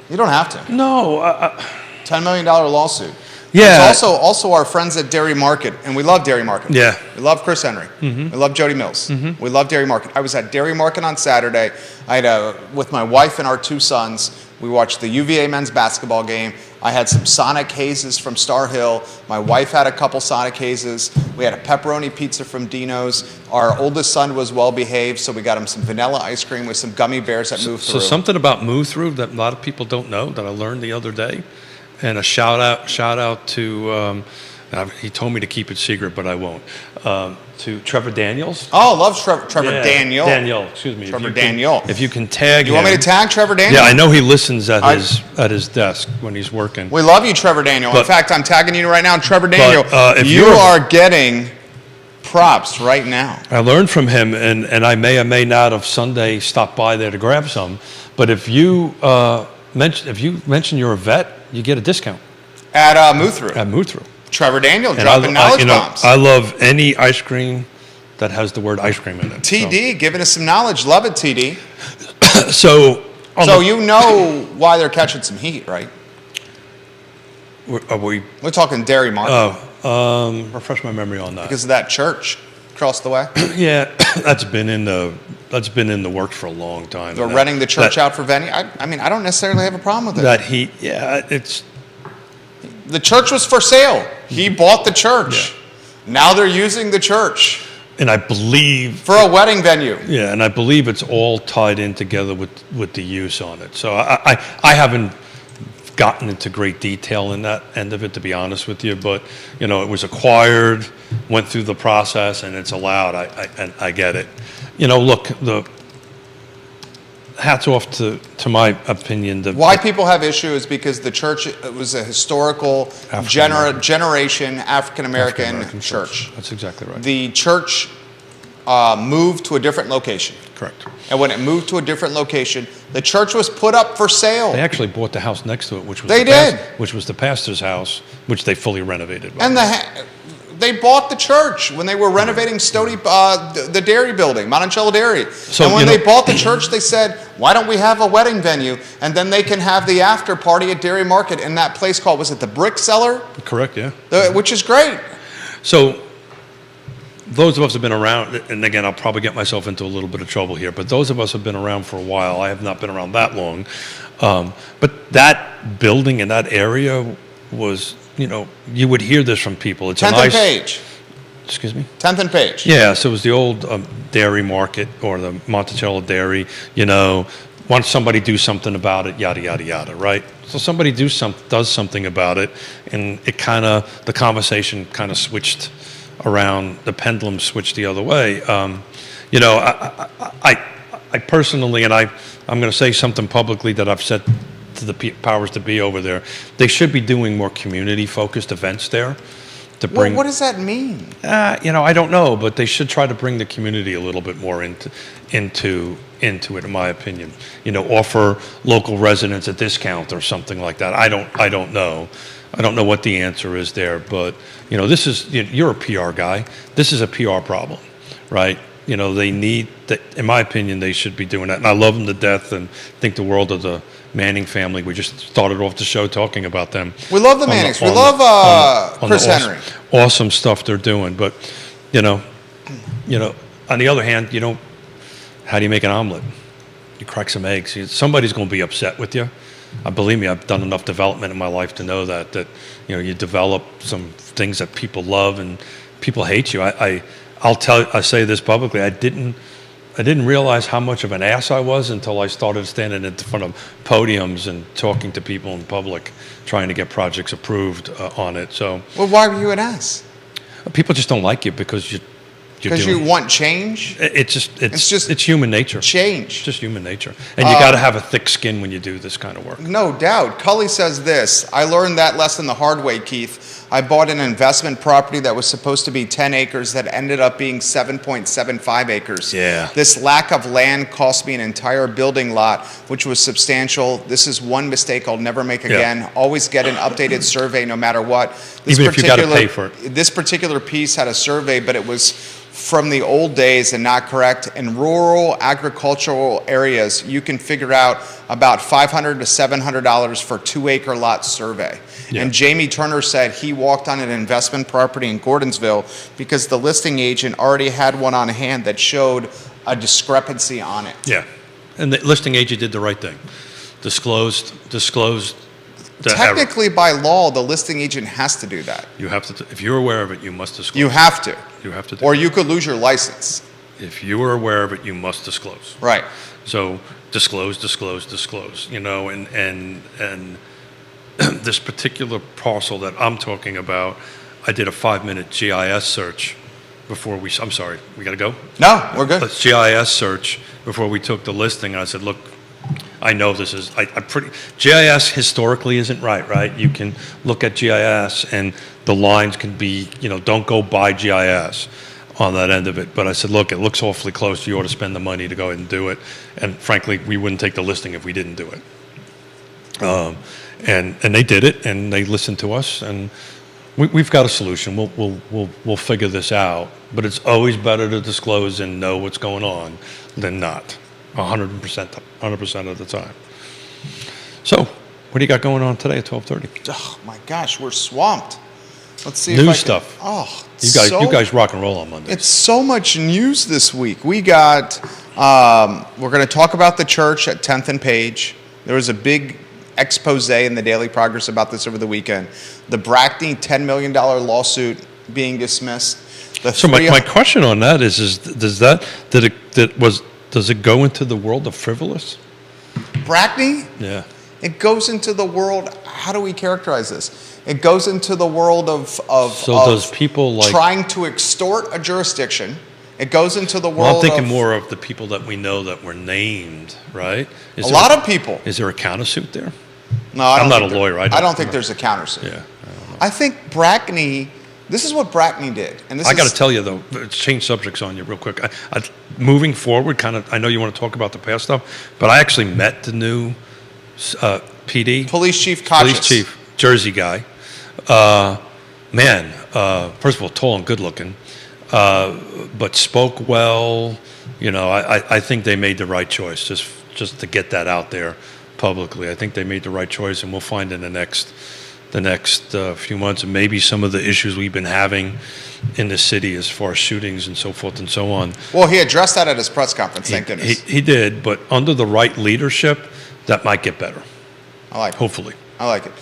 You don't have to.
No.
$10 million lawsuit.
Yeah.
It's also our friends at Dairy Market, and we love Dairy Market.
Yeah.
We love Chris Henry.
Mm-hmm.
We love Jody Mills. Mm-hmm. We love Dairy Market. I was at Dairy Market on Saturday. I had with my wife and our two sons. We watched the UVA men's basketball game. I had some Sonic Hazes from Star Hill. My wife had a couple Sonic Hazes. We had a pepperoni pizza from Dino's. Our oldest son was well behaved, so we got him some vanilla ice cream with some gummy bears that moved through.
So something about move through that a lot of people don't know that I learned the other day, and a shout out to he told me to keep it secret, but I won't. To Trevor Daniels.
Oh, love Trevor Daniel.
Daniel, excuse me.
Trevor Daniel.
If you can tag
You want me to tag Trevor Daniel?
Yeah, I know he listens at his desk when he's working.
We love you, Trevor Daniel. In fact, I'm tagging you right now, Trevor Daniel.
If
you are getting props right now.
I learned from him, and I may or may not have Sunday stopped by there to grab some. But if you mention you're a vet, you get a discount
At Move Through.
at Move Through.
Trevor Daniel dropping knowledge bombs.
I love any ice cream that has the word ice cream in it.
TD, giving us some knowledge. Love it, TD.
So
you know why they're catching some heat, right?
are we?
We're talking Dairy Market.
Refresh my memory on that.
Because of that church across the way.
Yeah, that's been in the works for a long time.
They're renting the church out for venue. I mean, I don't necessarily have a problem with it.
That heat, yeah, it's.
The church was for sale. He bought the church. Yeah. Now they're using the church.
And I believe
for a wedding venue.
Yeah, and I believe it's all tied in together with the use on it. So I haven't gotten into great detail in that end of it, to be honest with you. But it was acquired, went through the process, and it's allowed. I get it. Look, the hats off to my opinion.
Why people have issue is because the church was a historical generation African-American church.
That's exactly right.
The church moved to a different location.
Correct.
And when it moved to a different location, the church was put up for sale.
They actually bought the house next to it, which was which was the pastor's house, which they fully renovated.
And they bought the church when they were renovating Stony, the dairy building, Monticello Dairy. So, and when they bought the church, they said, why don't we have a wedding venue? And then they can have the after party at Dairy Market in that place called, was it the Brick Cellar?
Correct, yeah.
Which is great.
So those of us have been around, and again, I'll probably get myself into a little bit of trouble here, but those of us have been around for a while. I have not been around that long. But that building in that area was... you would hear this from people. It's
10th
a nice...
and Page.
Excuse me?
10th and Page.
Yeah, so it was the old Dairy Market or the Monticello Dairy. once somebody do something about it, yada yada yada, right? So somebody does something about it, and the conversation kind of switched around. The pendulum switched the other way. I personally, and I'm going to say something publicly that I've said to the powers that be over there. They should be doing more community-focused events there to bring.
What does that mean?
I don't know, but they should try to bring the community a little bit more into it, in my opinion. Offer local residents a discount or something like that. I don't know. I don't know what the answer is there, but this is you're a PR guy. This is a PR problem, right? They need that. In my opinion, they should be doing that. And I love them to death, and think the world of the Manning family. We just started off the show talking about them.
We love the Mannings. We love Chris Henry.
Awesome stuff they're doing, but on the other hand, how do you make an omelet? You crack some eggs. Somebody's going to be upset with you. Believe me, I've done enough development in my life to know that you develop some things that people love and people hate you. I say this publicly. I didn't realize how much of an ass I was until I started standing in front of podiums and talking to people in public, trying to get projects approved on it. So,
well, why were you an ass?
People just don't like you because you
want change.
It's human nature.
Change.
It's just human nature, and you got to have a thick skin when you do this kind of work.
No doubt. Cully says this. I learned that lesson the hard way, Keith. I bought an investment property that was supposed to be 10 acres that ended up being 7.75 acres.
Yeah.
This lack of land cost me an entire building lot, which was substantial. This is one mistake I'll never make again. Always get an updated survey no matter what.
Even if you got to pay for it.
This particular piece had a survey, but it was from the old days and not correct. In rural agricultural areas, you can figure out about $500 to $700 for 2-acre lot survey. Yeah. And Jamie Turner said he walked on an investment property in Gordonsville because the listing agent already had one on hand that showed a discrepancy on it.
Yeah, and the listing agent did the right thing. Disclosed the
Technically, by law, the listing agent has to do that.
You have to. If you're aware of it, you must disclose.
You have to.
You have to.
Or you could lose your license.
If you are aware of it, you must disclose.
Right.
So disclose. And this particular parcel that I'm talking about, I did a 5-minute GIS search before we. I'm sorry, we got to go?
No, we're good.
A GIS search before we took the listing. And I said, look, I know this is. GIS historically isn't right? You can look at GIS and the lines can be. Don't go by GIS on that end of it. But I said, look, it looks awfully close. You ought to spend the money to go ahead and do it. And frankly, we wouldn't take the listing if we didn't do it. And they did it, and they listened to us, and we've got a solution. We'll figure this out. But it's always better to disclose and know what's going on than not, 100% of the time. So, what do you got going on today at 12:30?
Oh my gosh, we're swamped. Let's see.
News stuff.
Oh,
you guys rock and roll on Monday.
It's so much news this week. We got. We're going to talk about the church at 10th and Page. There was a big expose in the Daily Progress about this over the weekend. The Brackney $10 million lawsuit being dismissed.
So my question on that is does it go into the world of frivolous?
Brackney?
Yeah.
It goes into the world. How do we characterize this? It goes into the world of
does people like
trying to extort a jurisdiction. It goes into the world.
Well, I'm thinking more of the people that we know that were named, right?
A lot of people.
Is there a countersuit there?
No,
I'm not a lawyer.
I don't think there's a countersuit.
Yeah.
I think Brackney. This is what Brackney did, and
I got to tell you though, change subjects on you real quick. Moving forward, I know you want to talk about the past stuff, but I actually met the new PD,
police chief,
Jersey guy. First of all, tall and good looking, but spoke well. I think they made the right choice. Just to get that out there publicly, I think they made the right choice, and we'll find in the next few months, and maybe some of the issues we've been having in the city as far as shootings and so forth and so on.
Well, he addressed that at his press conference, thank goodness.
He did, but under the right leadership, that might get better.
I like it.
Hopefully.
I like it.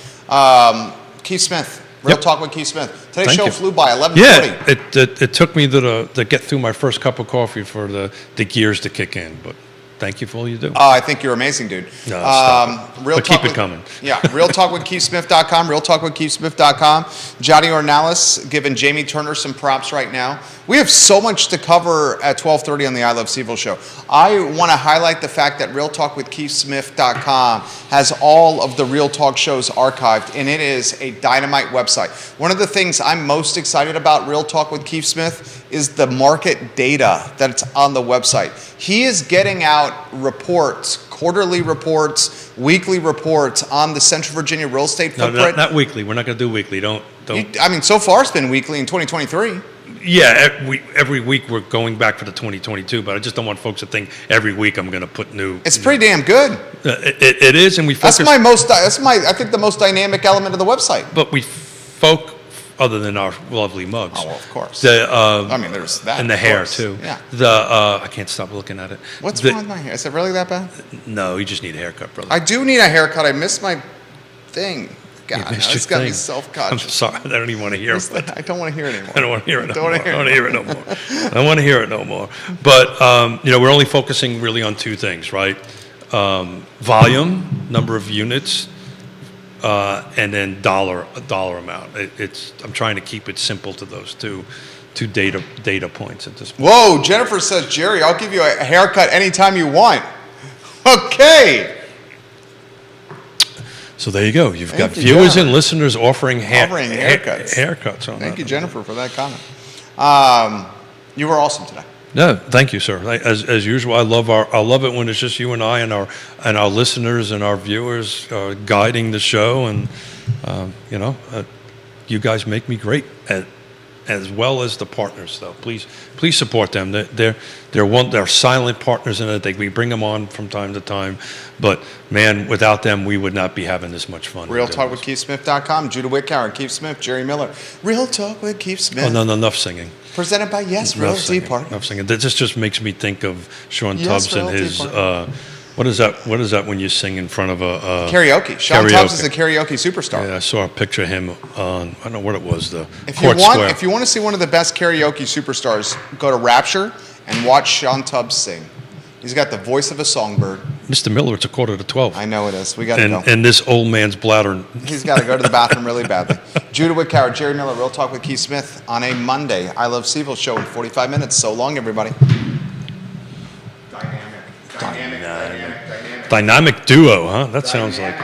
Keith Smith, Real Talk with Keith Smith. Today's show flew by, 11:40.
Yeah, it took me to get through my first cup of coffee for the gears to kick in, but thank you for all you do.
I think you're amazing, dude.
No, stop it.
Real
But
talk
keep it
with-
coming.
Yeah, realtalkwithkeithsmith.com, realtalkwithkeithsmith.com. Johnny Ornelas giving Jamie Turner some props right now. We have so much to cover at 12:30 on the I Love Seville show. I want to highlight the fact that realtalkwithkeithsmith.com has all of the Real Talk shows archived, and it is a dynamite website. One of the things I'm most excited about Real Talk with Keith Smith is the market data that's on the website. He is getting out reports, quarterly reports, weekly reports on the Central Virginia real estate
No,
footprint.
not weekly. We're not going to do weekly. Don't.
I mean, so far it's been weekly in 2023.
Yeah, every week we're going back for the 2022, but I just don't want folks to think every week I'm going to put new.
It's pretty damn good.
It is, and we focus.
I think the most dynamic element of the website.
But other than our lovely mugs.
Oh, well, of course.
I
mean, there's that.
and the
of
hair
course.
too.
Yeah.
I can't stop looking at it.
What's
The-
wrong with my hair? Is it really that bad?
No, you just need a haircut, brother.
I do need a haircut. I missed my thing.
You
God,
missed
it's
your
got me
thing. I'm
self-conscious.
sorry, I don't even want to hear it.
I don't want to hear it anymore.
I don't want to hear it no
Don't
more.
wanna hear
I
it.
don't want to hear it no more. I don't want to hear it no more. But, we're only focusing really on two things, right? Volume, number of units, and then dollar amount. I'm trying to keep it simple to those two data points at this point.
Whoa, Jennifer says, Jerry, I'll give you a haircut anytime you want. Okay.
So there you go. You've got
Thank you,
viewers
Jennifer.
and listeners offering
haircuts.
Haircuts on
Thank
that.
you, Jennifer, for that comment. You were awesome today.
No, thank you, sir. As usual, I love it when it's just you and I and our listeners and our viewers guiding the show, and you guys make me great as well as the partners. Though, please support them. They're silent partners in it. We bring them on from time to time, but man, without them, we would not be having this much fun.
Real Talk with KeithSmith.com. Judah Whitcower, Keith Smith, Jerry Miller. Real Talk with Keith Smith.
Oh no, enough singing.
Presented by Yes
Enough
Realty
singing.
Partners.
Enough singing. This just makes me think of Sean
Yes,
Tubbs and
Realty
his.
Partners.
What is that? What is that when you sing in front of a
Karaoke. Sean
karaoke.
Tubbs is a karaoke superstar.
Yeah, I saw a picture of him on, I don't know what it was, the
If you
Court
want,
Square.
if you want to see one of the best karaoke superstars, go to Rapture and watch Sean Tubbs sing. He's got the voice of a songbird.
Mr. Miller, it's 11:45.
I know it is. We got to go.
And this old man's bladder.
He's got to go to the bathroom really badly. Judah Whitcower, Jerry Miller, Real Talk with Keith Smith on a Monday. I Love Seville show in 45 minutes. So long, everybody. Dynamic.
Dynamic duo, huh? That sounds like.